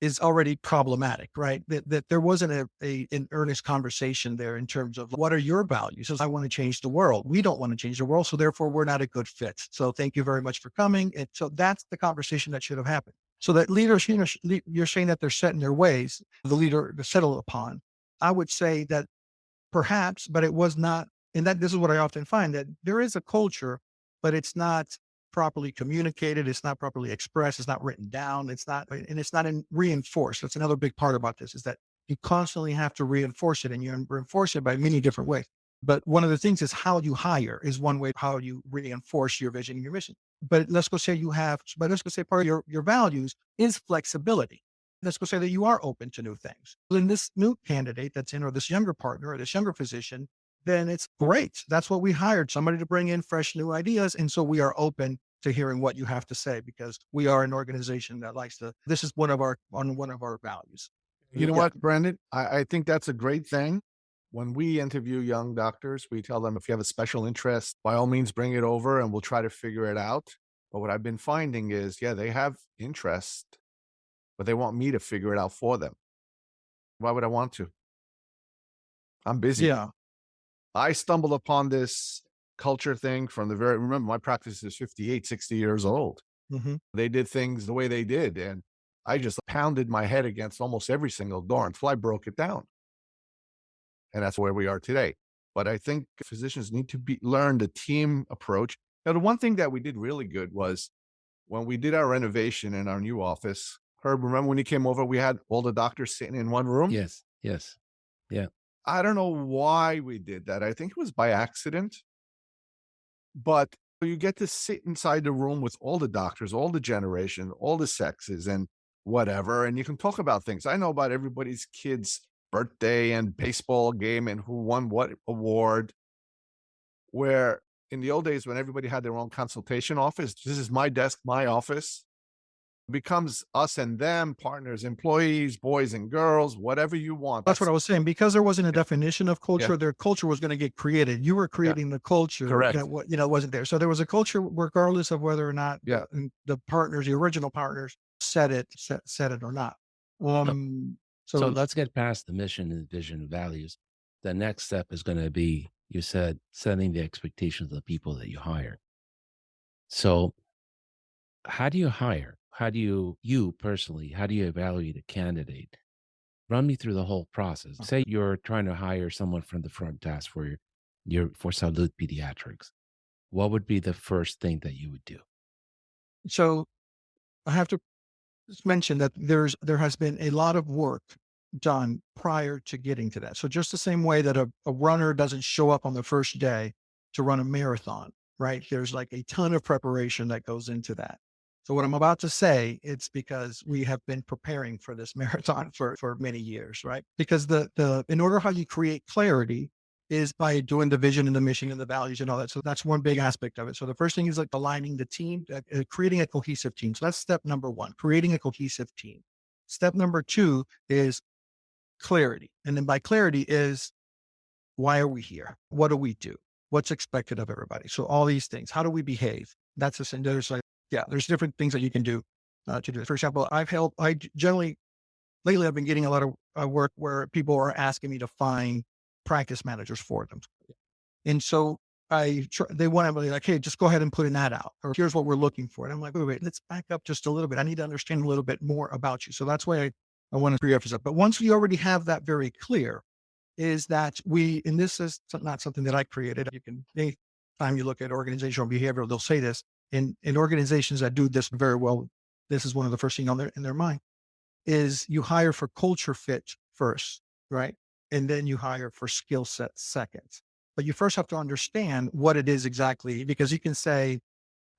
is already problematic, right? That there wasn't an earnest conversation there in terms of what are your values? Says, I want to change the world. We don't want to change the world. So therefore we're not a good fit. So thank you very much for coming. And so that's the conversation that should have happened. So that leaders, you're saying that they're set in their ways, the leader to settle upon. I would say that perhaps, but it was not. And that this is what I often find, that there is a culture, but it's not properly communicated. It's not properly expressed. It's not written down. And it's not reinforced. That's another big part about this, is that you constantly have to reinforce it, and you reinforce it by many different ways. But one of the things is how you hire is one way, how you reinforce your vision and your mission. But let's go say part of your values is flexibility. Let's go say that you are open to new things. Then this new candidate that's in, or this younger partner or this younger physician, then it's great. That's what we hired, somebody to bring in fresh new ideas. And so we are open to hearing what you have to say, because we are an organization that this is one of our values. You know Yeah. what, Brandon? I think that's a great thing. When we interview young doctors, we tell them if you have a special interest, by all means, bring it over and we'll try to figure it out. But what I've been finding is, yeah, they have interest, but they want me to figure it out for them. Why would I want to? I'm busy. Yeah. I stumbled upon this culture thing from remember, my practice is 58, 60 years old. Mm-hmm. They did things the way they did. And I just pounded my head against almost every single door until I broke it down. And that's where we are today. But I think physicians need to learn the team approach. Now, the one thing that we did really good was when we did our renovation in our new office. Herb, remember when he came over, we had all the doctors sitting in one room? Yes. Yeah. I don't know why we did that. I think it was by accident. But you get to sit inside the room with all the doctors, all the generation, all the sexes and whatever, and you can talk about things. I know about everybody's kid's birthday and baseball game and who won what award. Where in the old days, when everybody had their own consultation office, this is my desk, my office, it becomes us and them, partners, employees, boys and girls, whatever you want. That's what I was saying. Because there wasn't a definition of culture, Yeah. their culture was going to get created. You were creating the culture Correct. that wasn't there. So there was a culture regardless of whether or not Yeah. the partners, the original partners, said it or not. So let's get past the mission and vision and values. The next step is going to be, you said, setting the expectations of the people that you hire. So how do you hire? How do you personally, how do you evaluate a candidate? Run me through the whole process. Say you're trying to hire someone from the front desk for for Salute Pediatrics. What would be the first thing that you would do? So I have to mention that there has been a lot of work done prior to getting to that. So just the same way that a runner doesn't show up on the first day to run a marathon, right? There's like a ton of preparation that goes into that. So what I'm about to say, it's because we have been preparing for this marathon for many years, right? Because in order how you create clarity is by doing the vision and the mission and the values and all that. So that's one big aspect of it. So the first thing is like aligning the team, creating a cohesive team. So that's step number one, creating a cohesive team. Step number two is clarity. And then by clarity is, why are we here? What do we do? What's expected of everybody? So all these things, how do we behave? That's the thing. There's different things that you can do to do it. For example, lately I've been getting a lot of work where people are asking me to find practice managers for them. And so they want to be like, hey, just go ahead and put an ad out, or here's what we're looking for. And I'm like, wait, let's back up just a little bit. I need to understand a little bit more about you. So that's why I want to preface it. But once we already have that very clear, is that and this is not something that I created. time you look at organizational behavior, they'll say this in organizations that do this very well. This is one of the first things in their mind is you hire for culture fit first, right? And then you hire for skill set second. But you first have to understand what it is exactly, because you can say,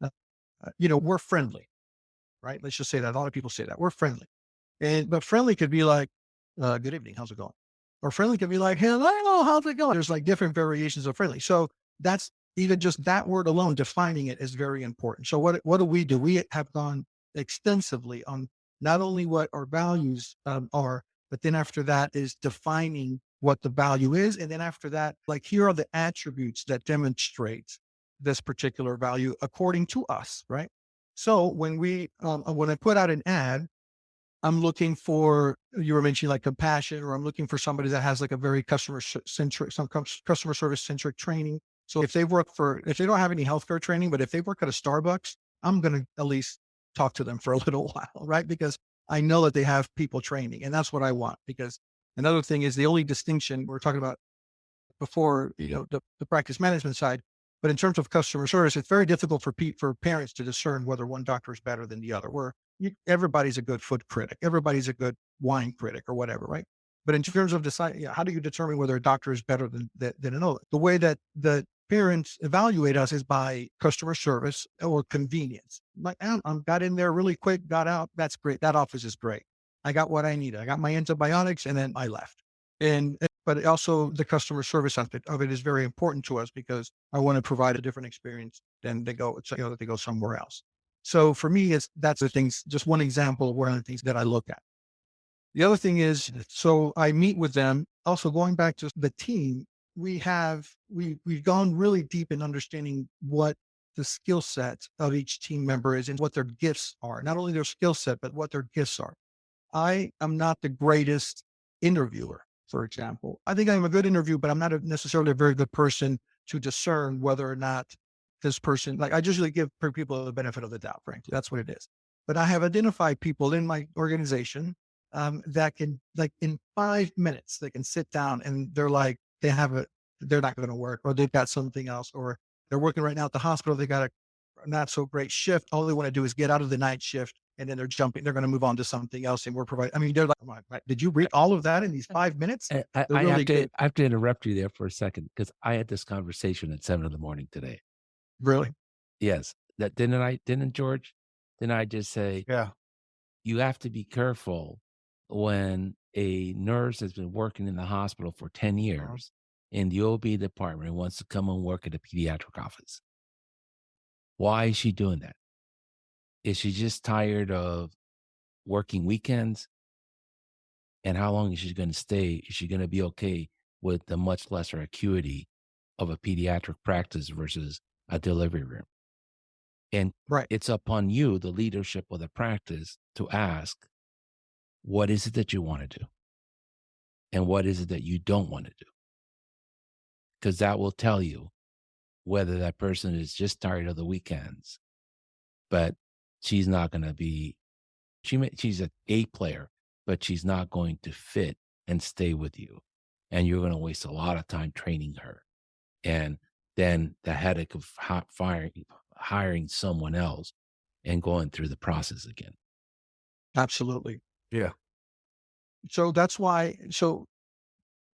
uh, we're friendly, right? Let's just say that. A lot of people say that we're friendly. But friendly could be like, good evening, how's it going? Or friendly could be like, hello, how's it going? There's like different variations of friendly. So that's even just that word alone, defining it is very important. So what do? We have gone extensively on not only what our values are, but then after that is defining what the value is. And then after that, like, here are the attributes that demonstrate this particular value according to us, right? So when I put out an ad, I'm looking for, you were mentioning like compassion, or I'm looking for somebody that has like a very customer service centric training. So if they don't have any healthcare training, but if they work at a Starbucks, I'm going to at least talk to them for a little while, right? Because I know that they have people training, and that's what I want. Because another thing is, the only distinction we're talking about before, the practice management side. But in terms of customer service, it's very difficult for parents to discern whether one doctor is better than the other. Everybody's a good food critic, everybody's a good wine critic, or whatever, right? But in terms of deciding, how do you determine whether a doctor is better than another? The way that the parents evaluate us is by customer service or convenience. Like, I got in there really quick, got out. That's great. That office is great. I got what I needed. I got my antibiotics, and then I left. But also the customer service aspect of it is very important to us, because I want to provide a different experience than they go somewhere else. So for me, that's the things, just one example of one of the things that I look at. The other thing is, so I meet with them. Also, going back to the team, we've gone really deep in understanding what the skill set of each team member is and what their gifts are. Not only their skill set, but what their gifts are. I am not the greatest interviewer, for example. I think I'm a good interviewer, but I'm not necessarily a very good person to discern whether or not this person, like, I usually give people the benefit of the doubt, frankly. That's what it is. But I have identified people in my organization that can, like, in 5 minutes, they can sit down and they're like, they're not going to work, or they've got something else, or they're working right now at the hospital. They got a not so great shift. All they want to do is get out of the night shift, and then they're going to move on to something else. And we're providing, I mean, they're like, did you read all of that in these 5 minutes? I have to interrupt you there for a second, because I had this conversation at 7 a.m. today. Really? Yes. Didn't George? Didn't I just say, Yeah. you have to be careful when a nurse has been working in the hospital for 10 years in the OB department and wants to come and work at a pediatric office. Why is she doing that? Is she just tired of working weekends? And how long is she going to stay? Is she going to be okay with the much lesser acuity of a pediatric practice versus a delivery room? And Right. it's upon you, the leadership of the practice, to ask, what is it that you want to do? And what is it that you don't want to do? Because that will tell you whether that person is just tired of the weekends, but she's not going to be, she's an A player, but she's not going to fit and stay with you. And you're going to waste a lot of time training her. And then the headache of hiring someone else and going through the process again. Absolutely. Yeah. So that's why,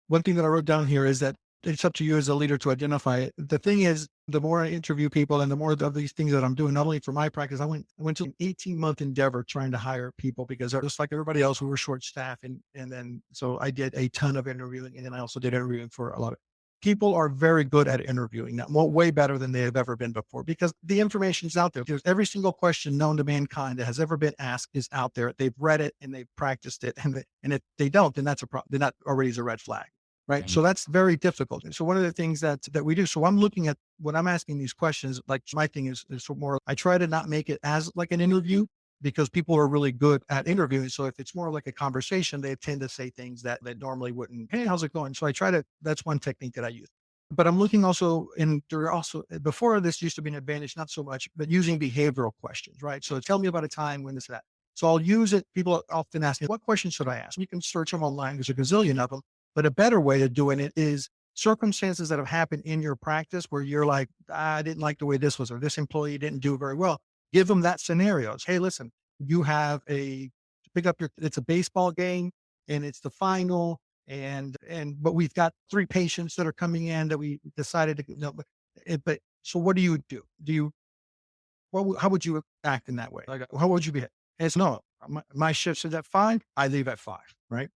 one thing that I wrote down here is that it's up to you as a leader to identify it. The thing is, the more I interview people and the more of these things that I'm doing, not only for my practice, I went to an 18-month endeavor trying to hire people, because just like everybody else, we were short staffed. And then, so I did a ton of interviewing, and then I also did interviewing for a lot of people. Are very good at interviewing now, way better than they have ever been before, because the information is out there. There's every single question known to mankind that has ever been asked is out there. They've read it and they've practiced it. And if they don't, then that's a problem. Then that already is a red flag. Right. So that's very difficult. So one of the things that we do, so I'm looking at when I'm asking these questions, like, my thing is more, I try to not make it as like an interview, because people are really good at interviewing. So if it's more like a conversation, they tend to say things that normally wouldn't. Hey, how's it going? So that's one technique that I use. But I'm looking also, and there are also, before this used to be an advantage, not so much, but using behavioral questions, right? So tell me about a time when this, that. So I'll use it. People often ask me, what questions should I ask? You can search them online. There's a gazillion of them. But a better way of doing it is circumstances that have happened in your practice where you're like, I didn't like the way this was, or this employee didn't do very well. Give them that scenarios. Hey, listen, you have pick up it's a baseball game and it's the final. But we've got 3 patients that are coming in that we decided to, no, but so what do you do? How would you act in that way? Like, how would you be? And it's no, my shift is at 5. I leave at 5. Right.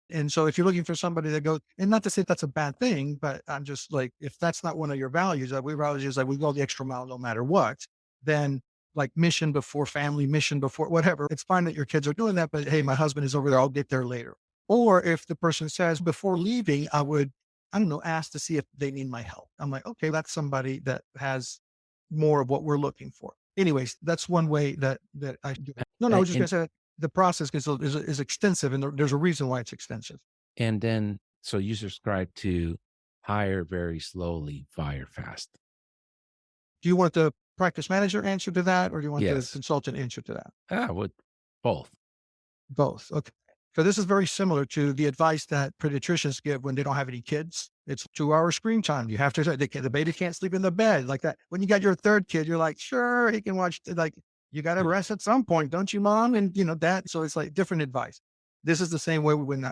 And so if you're looking for somebody that goes, and not to say that's a bad thing, but I'm just like, if that's not one of your values, we values like we go the extra mile no matter what, then like mission before family, mission before whatever. It's fine that your kids are doing that, but hey, my husband is over there. I'll get there later. Or if the person says before leaving, I don't know, ask to see if they need my help. I'm like, okay, that's somebody that has more of what we're looking for. Anyways, that's one way that I do it. No, I was just And gonna say the process is extensive, and there's a reason why it's extensive. and then so you subscribe to hire very slowly, fire fast. Do you want the practice manager answer to that, or do you want the Yes. consultant answer to that? With both. Both. Okay. So this is very similar to the advice that pediatricians give when they don't have any kids. It's 2 hour screen time. You have to, the baby can't sleep in the bed like that. When you got your 3rd kid, you're like, sure, he can watch, like, you got to rest at some point, don't you, mom? And that. So it's like different advice. This is the same way when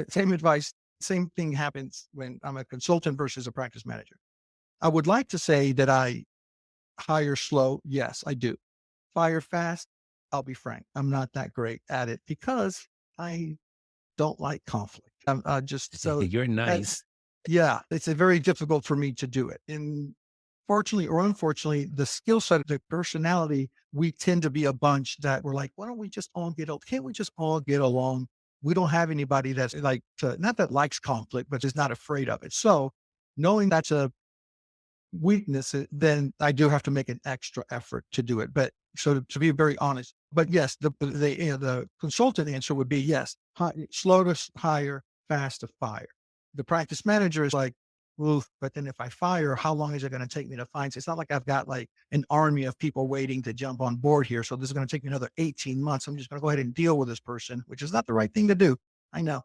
same advice, same thing happens when I'm a consultant versus a practice manager. I would like to say that I hire slow. Yes, I do. Fire fast. I'll be frank. I'm not that great at it because I don't like conflict. I'm just so You're that's nice. yeah, it's a very difficult for me to do it. And fortunately or unfortunately, the skill set, the personality, we tend to be a bunch that we're like, why don't we just all can't we just all get along? We don't have anybody that's like, not that likes conflict, but is not afraid of it. So knowing that's a weakness, then I do have to make an extra effort to do it. But so to be very honest, but yes, the consultant answer would be yes, slow to hire, fast to fire. The practice manager is like, oof, but then if I fire, how long is it going to take me to find? It's not like I've got like an army of people waiting to jump on board here. So this is going to take me another 18 months. I'm just going to go ahead and deal with this person, which is not the right thing to do. I know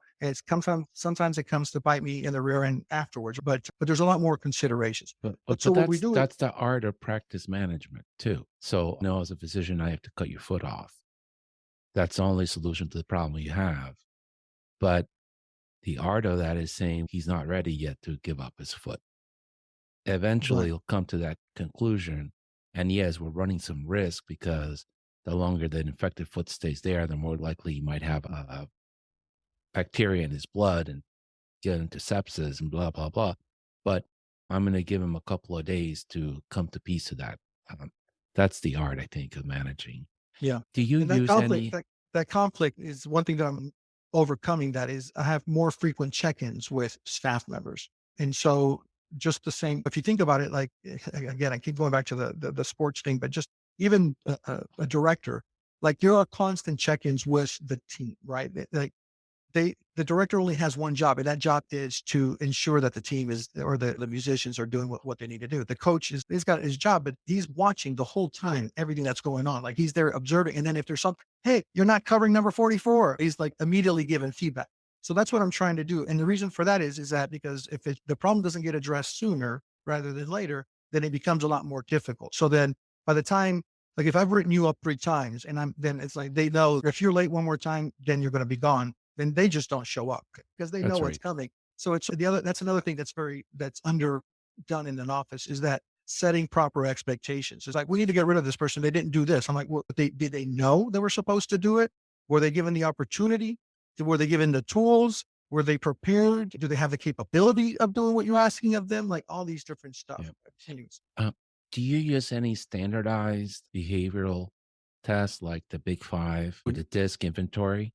sometimes it comes to bite me in the rear end afterwards, but there's a lot more considerations. But so But what we do is that's the art of practice management too. So, as a physician, I have to cut your foot off. That's the only solution to the problem you have. But the art of that is saying he's not ready yet to give up his foot. Eventually, right, he'll come to that conclusion. And yes, we're running some risk because the longer the infected foot stays there, the more likely he might have a bacteria in his blood and get into sepsis and blah, blah, blah. But I'm going to give him a couple of days to come to peace with that. Um, that's the art, I think, of managing. yeah. Do you And that use conflict, any? that conflict is one thing that I'm overcoming. That is, I have more frequent check-ins with staff members, and so just the same. If you think about it, like again, I keep going back to the sports thing, but just even a director, like you're a constant check-ins with the team, right? Like the director only has one job, and that job is to ensure that the team is or the musicians are doing what they need to do. The coach he's got his job, but he's watching the whole time everything that's going on. Like he's there observing. And then if there's something, hey, you're not covering number 44, he's like immediately giving feedback. So that's what I'm trying to do. And the reason for that is that because if the problem doesn't get addressed sooner rather than later, then it becomes a lot more difficult. So then by the time like if I've written you up 3 times and then it's like they know if you're late one more time, then you're going to be gone, then they just don't show up because they know That's what's right. coming. So that's another thing that's underdone in an office is that setting proper expectations. It's like, we need to get rid of this person. They didn't do this. I'm like, well, did they know they were supposed to do it? Were they given the opportunity? Were they given the tools? Were they prepared? Do they have the capability of doing what you're asking of them? Like all these different stuff. Yeah. Anyways, Um, do you use any standardized behavioral tests like the Big Five or the DISC inventory?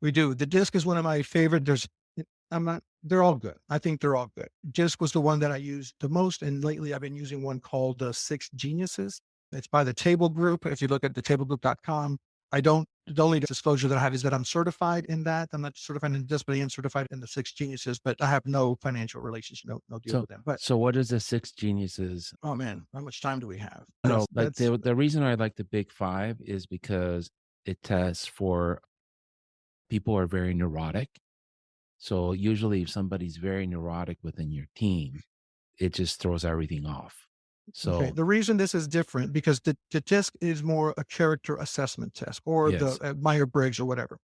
we do. The disc is one of my favorite. They're all good. I think they're all good. Disc was the one that I used the most. And lately I've been using one called the Six Geniuses. It's by the Table Group. If you look at thetablegroup.com, the only disclosure that I have is that I'm certified in that. I'm not certified in this, but I am certified in the Six Geniuses, but I have no financial relationship, no deal So, with them. But what is the Six Geniuses? oh man, how much time do we have? No, like That's the reason I like the Big Five is because it tests for people who are very neurotic So usually, if somebody's very neurotic within your team, it just throws everything off. Okay. So The reason this is different because the test is more a character assessment test or the yes, Myers-Briggs or whatever.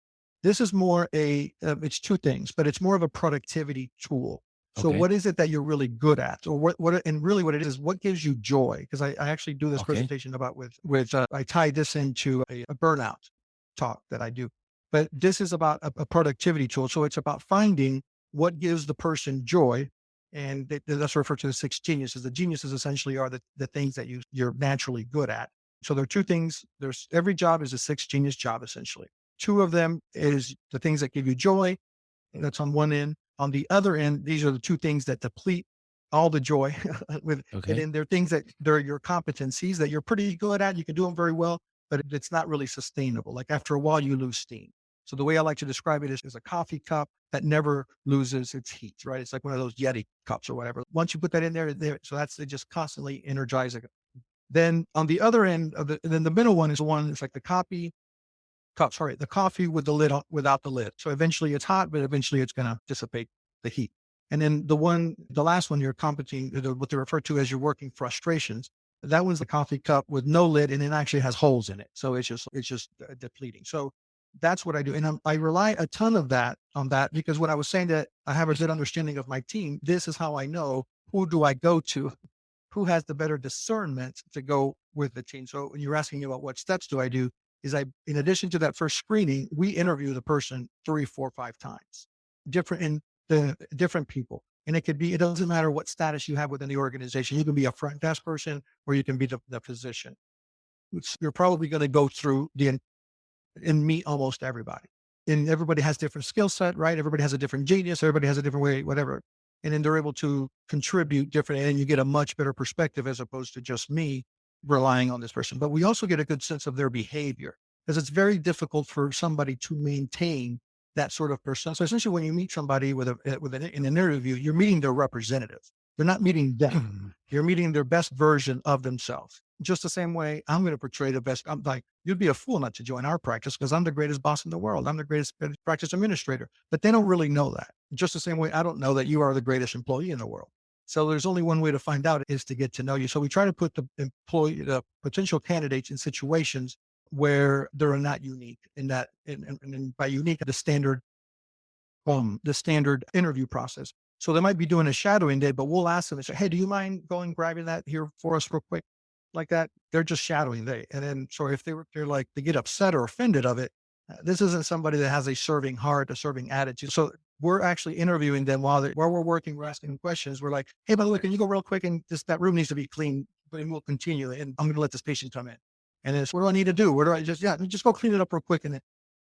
This is more it's two things, but it's more of a productivity tool. So okay, what is it that you're really good at? Or and really what it is what gives you joy? Because I actually do this okay, presentation about I tie this into a burnout talk that I do. But this is about a productivity tool. So it's about finding what gives the person joy and that's referred to the six geniuses. The geniuses essentially are the things that you're naturally good at. So there are two things. There's every job is a six genius job essentially. Two of them is the things that give you joy. That's on one end. On the other end, these are the two things that deplete all the joy. And okay, then there are things that they're your competencies that you're pretty good at. You can do them very well, but it's not really sustainable. Like after a while, you lose steam. So the way I like to describe it is a coffee cup that never loses its heat, right? It's like one of those Yeti cups or whatever. Once you put that in there, so that's just constantly energizing it. Then on the other end of then the middle one is the one that's like the the coffee with the lid without the lid. So eventually it's hot, but eventually it's going to dissipate the heat. And then the last one, you're competing, what they refer to as your working frustrations. That one's the coffee cup with no lid, and it actually has holes in it. So it's just depleting. So that's what I do, and I rely a ton of that on that because when I was saying that I have a good understanding of my team, this is how I know who do I go to, who has the better discernment to go with the team. So when you're asking me about what steps do I do, is in addition to that first screening, we interview the person 3, 4, 5 times, different people. And it doesn't matter what status you have within the organization. You can be a front desk person or you can be the physician. You're probably going to go through and meet almost everybody. And everybody has different skill set, right? Everybody has a different genius. Everybody has a different way, whatever. And then they're able to contribute different, and you get a much better perspective as opposed to just me relying on this person. But we also get a good sense of their behavior because it's very difficult for somebody to maintain that sort of person. So essentially, when you meet somebody in an interview, you're meeting their representative. They're not meeting them. You're meeting their best version of themselves. Just the same way I'm going to portray the best. I'm like, you'd be a fool not to join our practice because I'm the greatest boss in the world. I'm the greatest practice administrator. But they don't really know that. Just the same way I don't know that you are the greatest employee in the world. So there's only one way to find out is to get to know you. So we try to put the potential candidates in situations where they're not unique in that, and by unique, the standard interview process. So they might be doing a shadowing day, but we'll ask them and say, hey, do you mind going grabbing that here for us real quick? Like that. They're just shadowing day. And then, so if they're like, they get upset or offended of it, this isn't somebody that has a serving heart, a serving attitude. So we're actually interviewing them while we're working, we're asking them questions. We're like, hey, by the way, can you go real quick and that room needs to be clean, but we'll continue. And I'm going to let this patient come in. And it's, what do I need to do? Where do I just go clean it up real quick. And then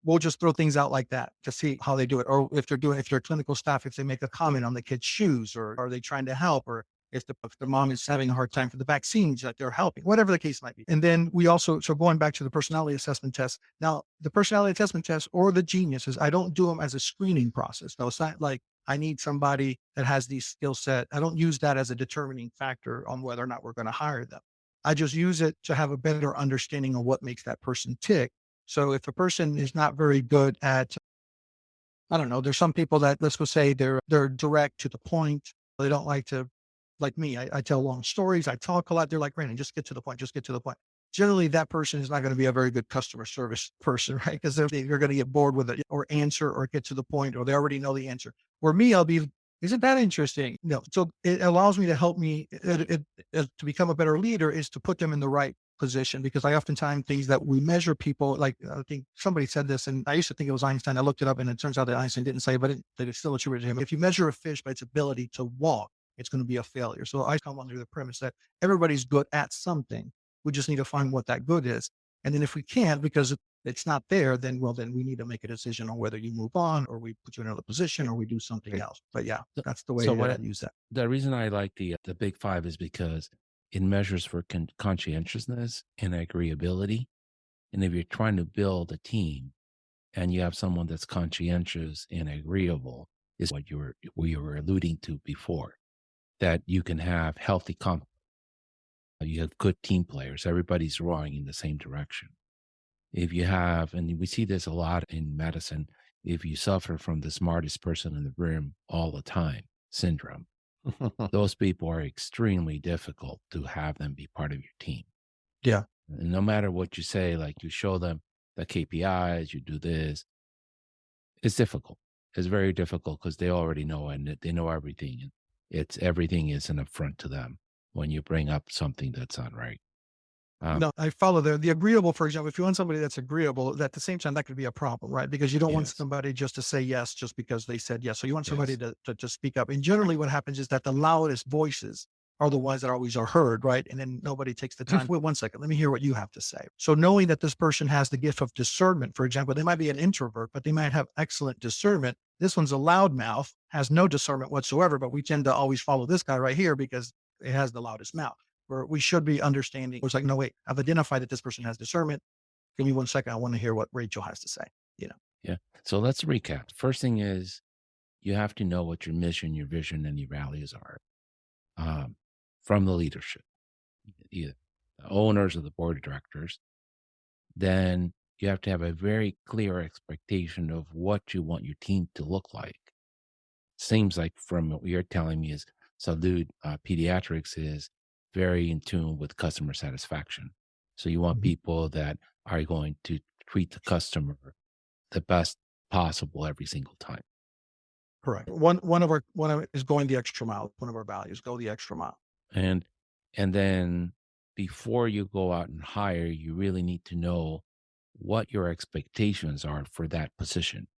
we'll just throw things out like that to see how they do it. Or if they're clinical staff, if they make a comment on the kid's shoes, or are they trying to help? Or if the mom is having a hard time for the vaccines that they're helping, whatever the case might be. And then we also, so going back to the personality assessment test. Now, the personality assessment test or the geniuses, I don't do them as a screening process. No, it's not like I need somebody that has these skill set. I don't use that as a determining factor on whether or not we're going to hire them. I just use it to have a better understanding of what makes that person tick. So if a person is not very good at, I don't know, there's some people that, let's go say they're direct to the point. They don't like to, like me, I tell long stories. I talk a lot. They're like, Brandon, just get to the point. Just get to the point. Generally, that person is not going to be a very good customer service person, right? Because they're going to get bored with it or answer or get to the point, or they already know the answer. Where me, I'll be, isn't that interesting? No. So it allows me to help me to become a better leader is to put them in the right position, because I oftentimes things that we measure people, like I think somebody said this, and I used to think it was Einstein. I looked it up, and it turns out that Einstein didn't say, but it's still attributed to him. If you measure a fish by its ability to walk, it's going to be a failure. So I come under the premise that everybody's good at something. We just need to find what that good is. And then if we can't, because it's not there, then we need to make a decision on whether you move on or we put you in another position or we do something else. But yeah, So, that's the way so that what I use that. the reason I like the Big Five is because it measures for conscientiousness and agreeability. And if you're trying to build a team and you have someone that's conscientious and agreeable, is what we were alluding to before, that you can have healthy you have good team players. Everybody's rowing in the same direction. If you have, and we see this a lot in medicine, if you suffer from the smartest person in the room all the time syndrome, those people are extremely difficult to have them be part of your team. Yeah. And no matter what you say, like you show them the KPIs, you do this, it's difficult. It's very difficult because they already know and they know everything. And it's everything is an affront to them when you bring up something that's not right. No, I follow the agreeable, for example, if you want somebody that's agreeable, at the same time, that could be a problem, right? Because you don't want Yes, somebody just to say yes just because they said yes. So you want somebody yes. to speak up. And generally what happens is that the loudest voices are the ones that always are heard, right? And then nobody takes the time. Wait 1 second, let me hear what you have to say. So knowing that this person has the gift of discernment, for example, they might be an introvert, but they might have excellent discernment. This one's a loudmouth, has no discernment whatsoever, but we tend to always follow this guy right here because it has the loudest mouth where we should be understanding. It's like, no, wait, I've identified that this person has discernment. Give me 1 second. I want to hear what Rachel has to say. You know, Yeah. So let's recap. First thing is you have to know what your mission, your vision, and your values are um, from the leadership, either the owners or the board of directors. Then you have to have a very clear expectation of what you want your team to look like. Seems like from what you're telling me is Salud Pediatrics is very in tune with customer satisfaction. So you want Mhm. people that are going to treat the customer the best possible every single time. Correct. One of it is going the extra mile. One of our values, go the extra mile. And and then before you go out and hire, you really need to know what your expectations are for that position,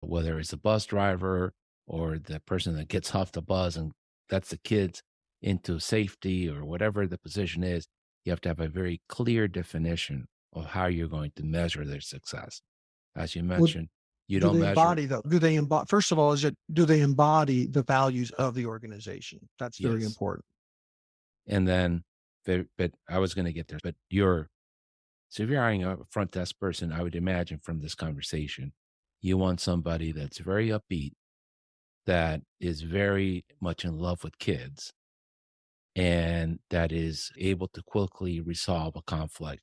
whether it's a bus driver or the person that gets off the bus and that's the kids into safety or whatever the position is. You have to have a very clear definition of how you're going to measure their success. As you Well, mentioned, you do don't they measure it. embody though? Do they embody? First of all, do they embody the values of the organization? That's very Yes. important. And then, but I was going to get there, but so if you're hiring a front desk person, I would imagine from this conversation, you want somebody that's very upbeat, that is very much in love with kids, and that is able to quickly resolve a conflict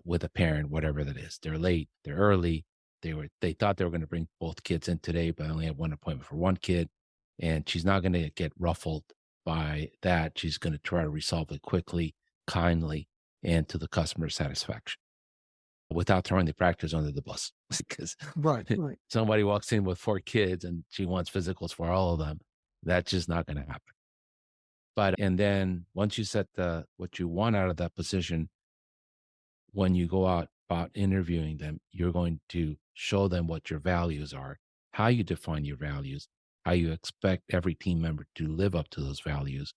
with a parent, whatever that is. They're late, they're early. They thought they were going to bring both kids in today, but I only had one appointment for one kid. And she's not going to get ruffled by that. She's going to try to resolve it quickly, kindly, and to the customer's satisfaction without throwing the practice under the bus. Because Right. Right. somebody walks in with four kids and she wants physicals for all of them, that's just not going to happen. But and then once you set the what you want out of that position, when you go out about interviewing them, you're going to show them what your values are, how you define your values, how you expect every team member to live up to those values.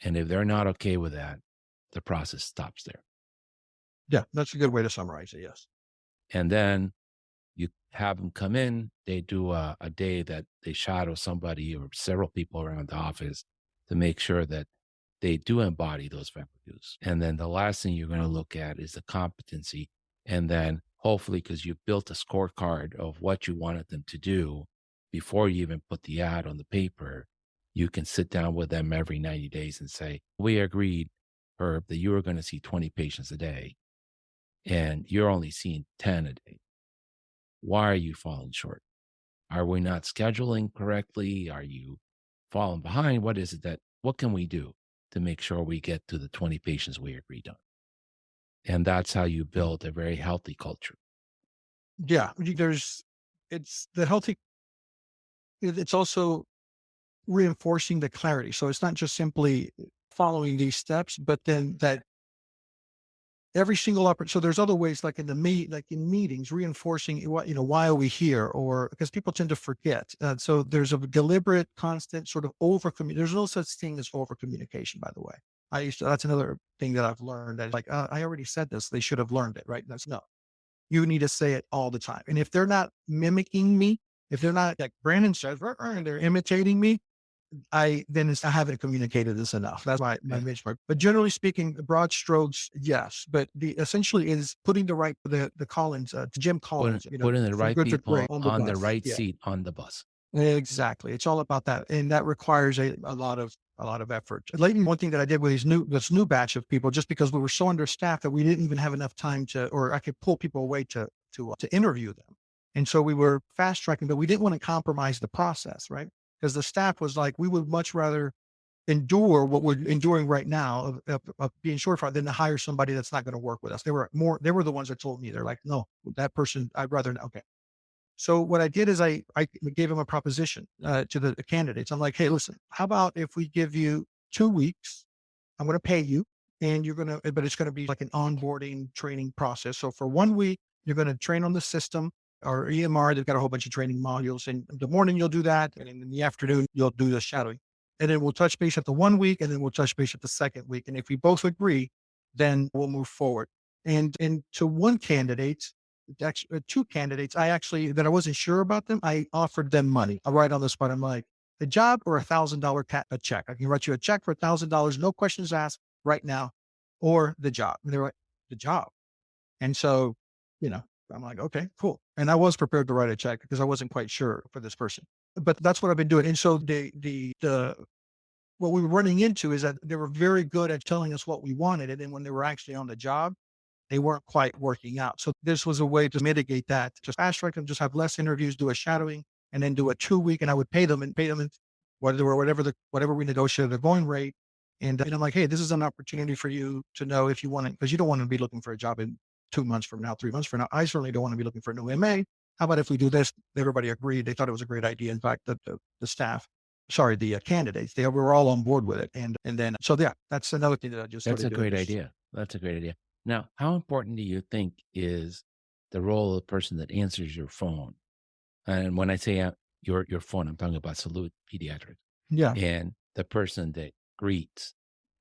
And if they're not okay with that, the process stops there. Yeah, that's a good way to summarize it. Yes. And then you have them come in, they do a day that they shadow somebody or several people around the office to make sure that they do embody those values. And then the last thing you're going to look at is the competency. And then hopefully, because you built a scorecard of what you wanted them to do before you even put the ad on the paper, you can sit down with them every 90 days and say, we agreed, Herb, that you were going to see 20 patients a day and you're only seeing 10 a day. Why are you falling short? Are we not scheduling correctly? Are you falling behind? What is it what can we do to make sure we get to the 20 patients we agreed on? And that's how you build a very healthy culture. Yeah. It's the healthy. It's also reinforcing the clarity. So it's not just simply following these steps, but then that every single so there's other ways like like in meetings, reinforcing what, why are we here? Or because people tend to forget. So there's a deliberate, constant sort of there's no such thing as over communication, by the way. That's another thing that I've learned that like, I already said this, they should have learned it, right? That's no, you need to say it all the time. And if they're not mimicking me, if they're not like Brandon says, and they're imitating me, I haven't communicated this enough. That's my Yeah. benchmark. But generally speaking, the broad strokes, yes. But the essentially is putting the Collins, to Jim Collins, Putting the from right good to people great on the on the bus. right Yeah, seat on the bus. exactly. It's all about that, and that requires a lot of effort. Lately, one thing that I did with this new batch of people, just because we were so understaffed that we didn't even have enough time or I could pull people away to interview them. And so we were fast tracking, but we didn't want to compromise the process, right? Because the staff was like, we would much rather endure what we're enduring right now of being short for than to hire somebody that's not going to work with us. They were the ones that told me, they're like, no, that person, I'd rather not. Okay. So what I did is I gave him a proposition to the candidates. I'm like, hey, listen, how about if we give you 2 weeks? I'm going to pay you, and you're going to, but it's going to be like an onboarding training process. So for 1 week, you're going to train on the system or EMR. They've got a whole bunch of training modules. And in the morning, you'll do that, and in the afternoon, you'll do the shadowing. And then we'll touch base at the 1 week, and then we'll touch base at the second week. And if we both agree, then we'll move forward. And to one candidate, actually, two candidates, that I wasn't sure about them, I offered them money. I right on the spot. I'm like, the job or $1,000 a check. I can write you a check for $1,000, no questions asked right now, or the job. And they're like, the job. And so, you know, I'm like, okay, cool. And I was prepared to write a check because I wasn't quite sure for this person. But that's what I've been doing. And so the what we were running into is that they were very good at telling us what we wanted. And then when they were actually on the job, they weren't quite working out. So this was a way to mitigate that. Just fast track them, just have less interviews, do a shadowing, and then do a 2 week. And I would pay them in whatever we negotiated the going rate. And I'm like, hey, this is an opportunity for you to know if you want to, because you don't want to be looking for a job in 2 months from now, 3 months from now. I certainly don't want to be looking for a new MA. How about if we do this? Everybody agreed. They thought it was a great idea. In fact, the staff, sorry, the candidates, they were all on board with it. And then, so yeah, that's another thing that I just That's started a doing. great idea. That's a great idea. Now, how important do you think is the role of the person that answers your phone? And when I say your phone, I'm talking about Salute Pediatrics, Yeah. and the person that greets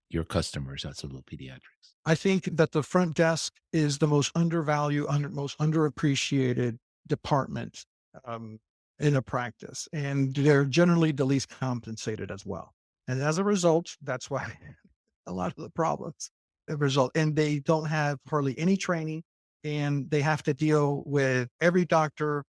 your customers at Salute Pediatrics. I think that the front desk is the most undervalued, most underappreciated department um, in a practice, and they're generally the least compensated as well. And as a result, that's why a lot of the problems result. And they don't have hardly any training, and they have to deal with every doctor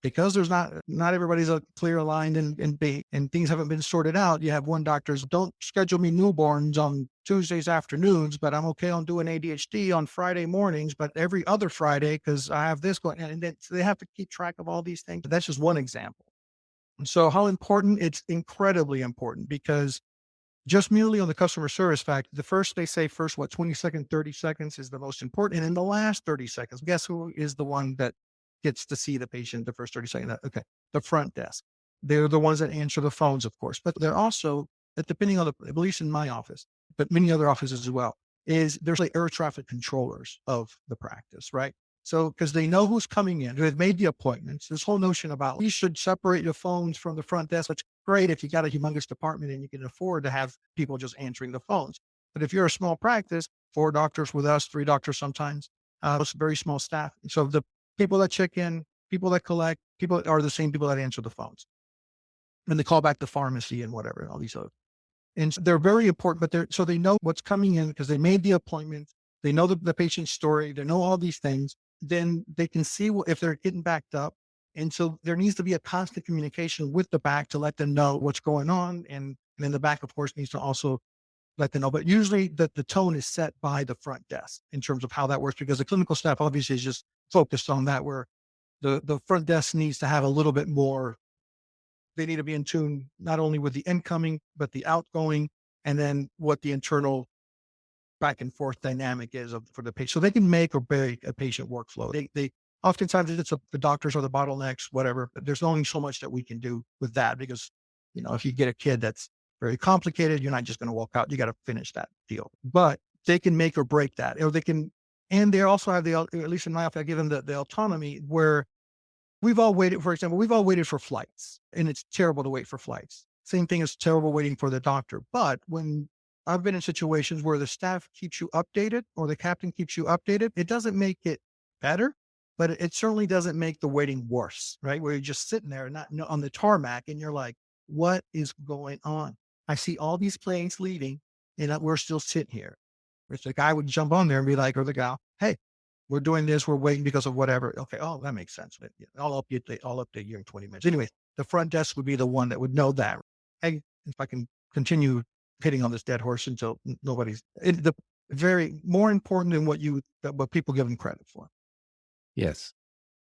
because there's not everybody's a clear aligned and things haven't been sorted out. You have one doctor's, don't schedule me newborns on Tuesdays afternoons, but I'm okay on doing ADHD on Friday mornings, but every other Friday because I have this going. And then so they have to keep track of all these things. But that's just one example. And so how important? It's incredibly important because just merely on the customer service fact, they say first, 20 seconds, 30 seconds is the most important. And in the last 30 seconds, guess who is the one that gets to see the patient the first 30 seconds? Okay. The front desk. They're the ones that answer the phones, of course, but they're also, depending on at least in my office, but many other offices as well, there's like air traffic controllers of the practice, right? So, because they know who's coming in, they've made the appointments. This whole notion about we should separate the phones from the front desk. It's great if you got a humongous department and you can afford to have people just answering the phones. But if you're a small practice, 4 doctors with us, 3 doctors sometimes, it's a very small staff. So the people that check in, people that collect, people are the same people that answer the phones. And they call back the pharmacy and whatever, and all these other. And so they're very important, but so they know what's coming in because they made the appointment. They know the patient's story. They know all these things. Then they can see if they're getting backed up. And so there needs to be a constant communication with the back to let them know what's going on. And then the back, of course, needs to also let them know. But usually the tone is set by the front desk in terms of how that works, because the clinical staff obviously is just focused on that, where the front desk needs to have a little bit more. They need to be in tune not only with the incoming, but the outgoing, and then what the internal back and forth dynamic is for the patient. So they can make or break a patient workflow. They oftentimes the doctors or the bottlenecks, whatever, but there's only so much that we can do with that because, if you get a kid that's very complicated, you're not just going to walk out. You got to finish that deal. But they can make or break that, or they can, and they also have at least in my office, I give them the autonomy where we've all waited, for example, we've all waited for flights, and it's terrible to wait for flights. Same thing as terrible waiting for the doctor. But when I've been in situations where the staff keeps you updated or the captain keeps you updated, it doesn't make it better, but it certainly doesn't make the waiting worse, right? Where you're just sitting there not on the tarmac and you're like, what is going on? I see all these planes leaving and we're still sitting here. Which the guy would jump on there and be like, or the gal, hey, we're doing this. We're waiting because of whatever. Okay. Oh, that makes sense. I'll update you in 20 minutes. Anyway, the front desk would be the one that would know that. Hey, if I can continue hitting on this dead horse until the very more important than what people give them credit for. Yes.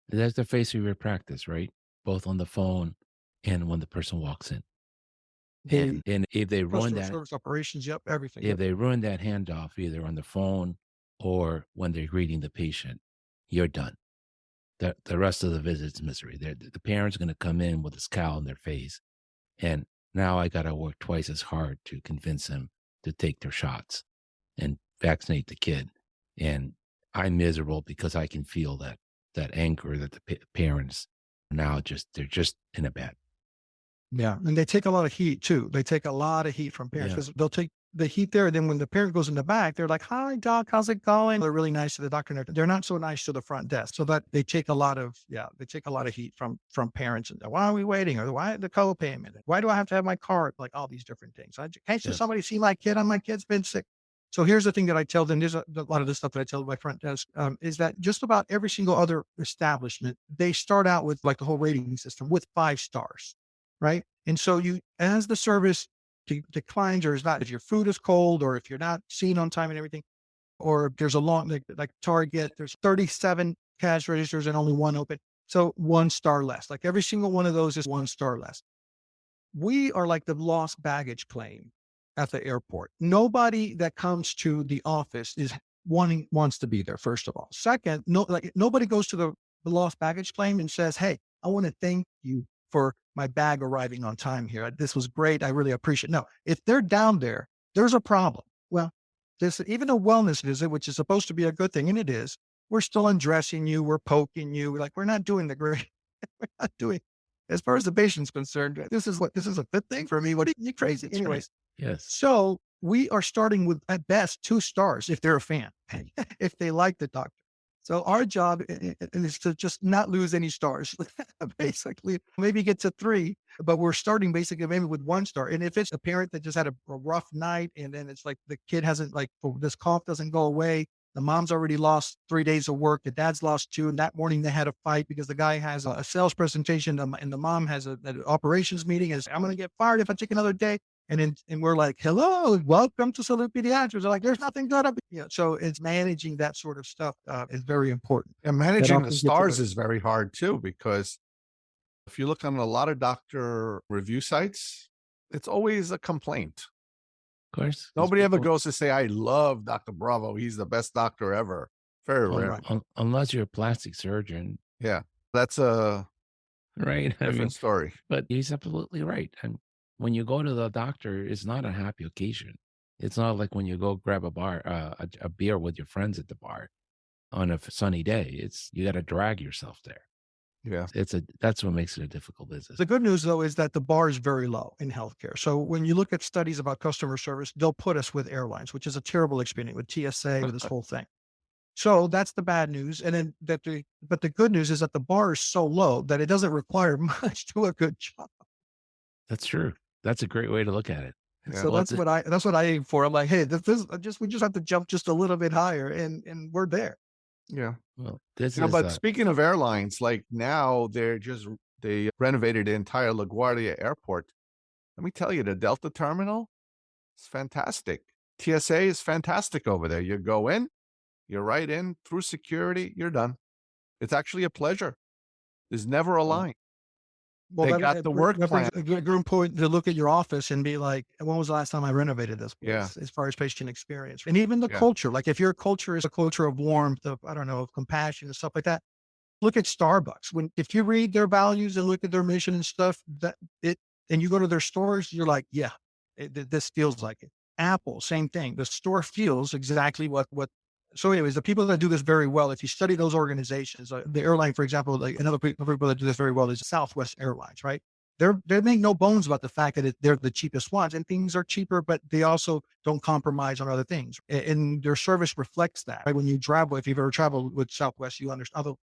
That's the face of your practice, right? Both on the phone and when the person walks in. They And customer service operations, yep, everything. if Yep. they ruin that handoff either on the phone or when they're greeting the patient, you're done. The rest of the visit's misery. The parent's going to come in with a scowl on their face, and now I got to work twice as hard to convince them to take their shots and vaccinate the kid. And I'm miserable because I can feel that anger that the parents now they're just in a bad. Yeah, and they take a lot of heat too. They take a lot of heat from parents Yeah. because they'll take the heat there. And then when the parent goes in the back, they're like, "Hi, doc, how's it going?" They're really nice to the doctor. And they're not so nice to the front desk. So that they take a lot of they take a lot of heat from parents. And why are we waiting? Or why the co-payment? Why do I have to have my card? Like all these different things. Can't Yes. somebody see my kid? My kid's been sick. So here's the thing that I tell them. There's a lot of this stuff that I tell my front desk is that just about every single other establishment, they start out with like the whole rating system with 5 stars, right? And so you, as the service declines or is not, if your food is cold or if you're not seen on time and everything, or if there's a long, like Target, there's 37 cash registers and only one open. So 1 star less. Like every single one of those is 1 star less. We are like the lost baggage claim at the airport. Nobody that comes to the office wants to be there, first of all. Second, nobody goes to the lost baggage claim and says, "Hey, I want to thank you for my bag arriving on time here. This was great. I really appreciate it." No, if they're down there, there's a problem. Well, this even a wellness visit, which is supposed to be a good thing, and it is, we're still undressing you, we're poking you, like we're not doing the great, we're not doing as far as the patient's concerned, this is a good thing for me. What are you crazy? That's right. Anyways, Yes. so we are starting with at best 2 stars if they're a fan, if they like the doctor. So our job is to just not lose any stars, basically. Maybe get to 3, but we're starting basically maybe with 1 star. And if it's a parent that just had a rough night, and then it's like the kid hasn't this cough doesn't go away. The mom's already lost 3 days of work. The dad's lost 2. And that morning they had a fight because the guy has a sales presentation and the mom has an operations meeting and says, "I'm going to get fired if I take another day." And we're like, "Hello, welcome to Salute Pediatrics." They're like, "There's nothing good about," so it's managing that sort of stuff is very important. And That managing the often gets stars away. is very hard too, because if you look on a lot of doctor review sites, it's always a complaint. Of course. 'Cause Nobody ever people, goes to say, "I love Dr. Bravo. He's the best doctor ever." Very Oh, rare. right. unless you're a plastic surgeon, Yeah. That's a right? I mean, different story. but he's absolutely right. And when you go to the doctor, it's not a happy occasion. It's not like when you go grab a beer with your friends at the bar on a sunny day. It's you got to drag yourself there. Yeah. That's what makes it a difficult business. The good news, though, is that the bar is very low in healthcare. So when you look at studies about customer service, they'll put us with airlines, which is a terrible experience with TSA, with this whole thing. So that's the bad news. And then but the good news is that the bar is so low that it doesn't require much to do a good job. That's true. That's a great way to look at it. Yeah. So Well, that's what I aim for. I'm like, "Hey, we just have to jump just a little bit higher and we're there." Yeah. this Yeah, is but speaking of airlines, like now they renovated the entire LaGuardia Airport. Let me tell you, the Delta terminal is fantastic. TSA is fantastic over there. You go in, you're right in through security, you're done. It's actually a pleasure. There's never a well, line. Well, They got the work that brings plan. a good point to look at your office and be like, "When was the last time I renovated this Yeah. place?" As far as patient experience, and even the Yeah. culture. Like if your culture is a culture of warmth, of I don't know, of compassion and stuff like that. Look at Starbucks. If you read their values and look at their mission and stuff, and you go to their stores, you're like, "Yeah, this feels like it." Apple, same thing. The store feels exactly what. So, anyways, the people that do this very well, if you study those organizations, the airline, for example, like another people that do this very well is Southwest Airlines, right? They make no bones about the fact that they're the cheapest ones, and things are cheaper, but they also don't compromise on other things, and their service reflects that. Right? When you travel, if you've ever traveled with Southwest, you understand. Although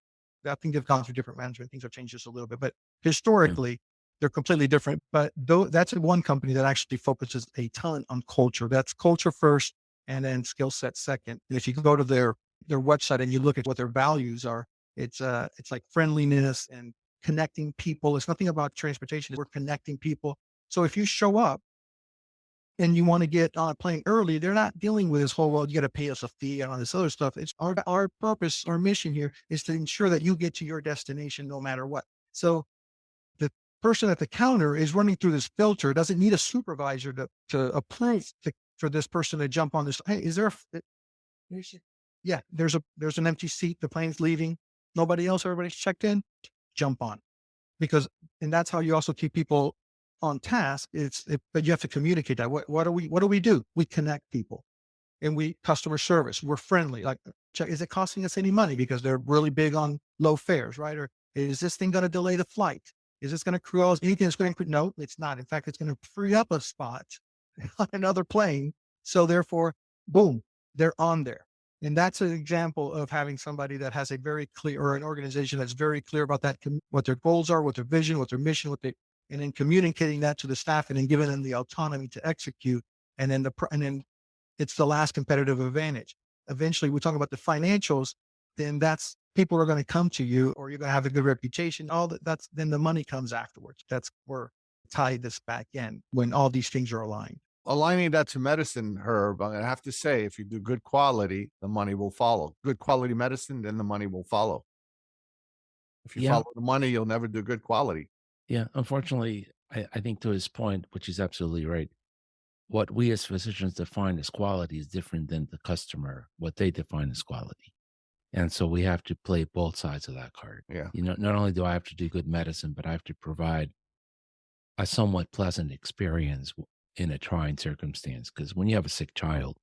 I think they've gone through different management, things have changed just a little bit, but yeah, historically, they're completely different. But though that's one company that actually focuses a ton on culture. That's culture first, and then skill set second. And if you go to their website and you look at what their values are, it's like friendliness and connecting people. It's nothing about transportation. We're connecting people. So if you show up and you want to get on a plane early, they're not dealing with this whole, well, you got to pay us a fee and all this other stuff. It's our purpose, our mission here is to ensure that you get to your destination no matter what. So the person at the counter is running through this filter, doesn't need a supervisor to approve for this person to jump on this. Hey, is there yeah, there's an empty seat. The plane's leaving. Nobody else, everybody's checked in, jump on. Because, and that's how you also keep people on task. But you have to communicate that. What do we do? We connect people, and we customer service. We're friendly. Like, check, is it costing us any money? Because they're really big on low fares, right? Or is this thing going to delay the flight? Is this going to cause anything that's going to, no, it's not. In fact, it's going to free up a spot on another plane. So therefore, boom, they're on there. And that's an example of having somebody that has a very clear, or an organization that's very clear about that, what their goals are, what their vision, what their mission, and then communicating that to the staff, and then giving them the autonomy to execute. And then it's the last competitive advantage. Eventually, we talk about the financials, then that's, people are going to come to you, or you're going to have a good reputation. Then the money comes afterwards. That's where tie this back in when all these things are aligned. Aligning that to medicine, Herb, I have to say, if you do good quality, the money will follow. Good quality medicine, then the money will follow. If you follow the money, you'll never do good quality. Yeah. Unfortunately, I think to his point, which is absolutely right, what we as physicians define as quality is different than the customer, what they define as quality. And so we have to play both sides of that card. Yeah. Not only do I have to do good medicine, but I have to provide a somewhat pleasant experience in a trying circumstance. Because when you have a sick child,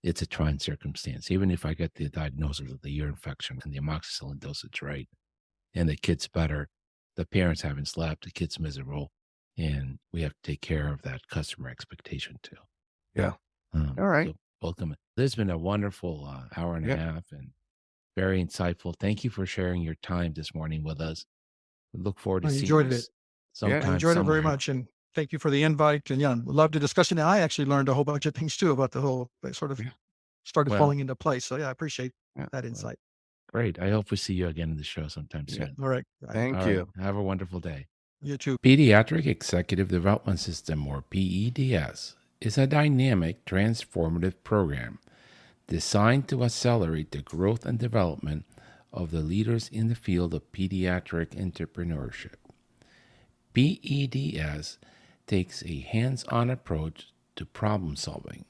it's a trying circumstance. Even if I get the diagnosis of the ear infection and the amoxicillin dosage right, and the kid's better, the parents haven't slept, the kid's miserable, and we have to take care of that customer expectation too. Yeah. All right. So welcome. This has been a wonderful hour and a half, and very insightful. Thank you for sharing your time this morning with us. We look forward to seeing you sometime. I enjoyed it very much, and thank you for the invite. And yeah, love the discussion. And I actually learned a whole bunch of things too about the whole, sort of started falling into place. So yeah, I appreciate that insight. Great. I hope we see you again in the show sometime soon. All right. Thank you. Have a wonderful day. You too. Pediatric Executive Development System, or PEDS, is a dynamic, transformative program designed to accelerate the growth and development of the leaders in the field of pediatric entrepreneurship. PEDS takes a hands-on approach to problem solving,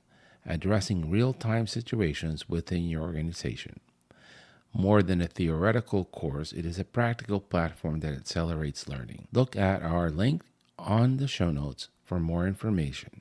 addressing real-time situations within your organization. More than a theoretical course, it is a practical platform that accelerates learning. Look at our link on the show notes for more information.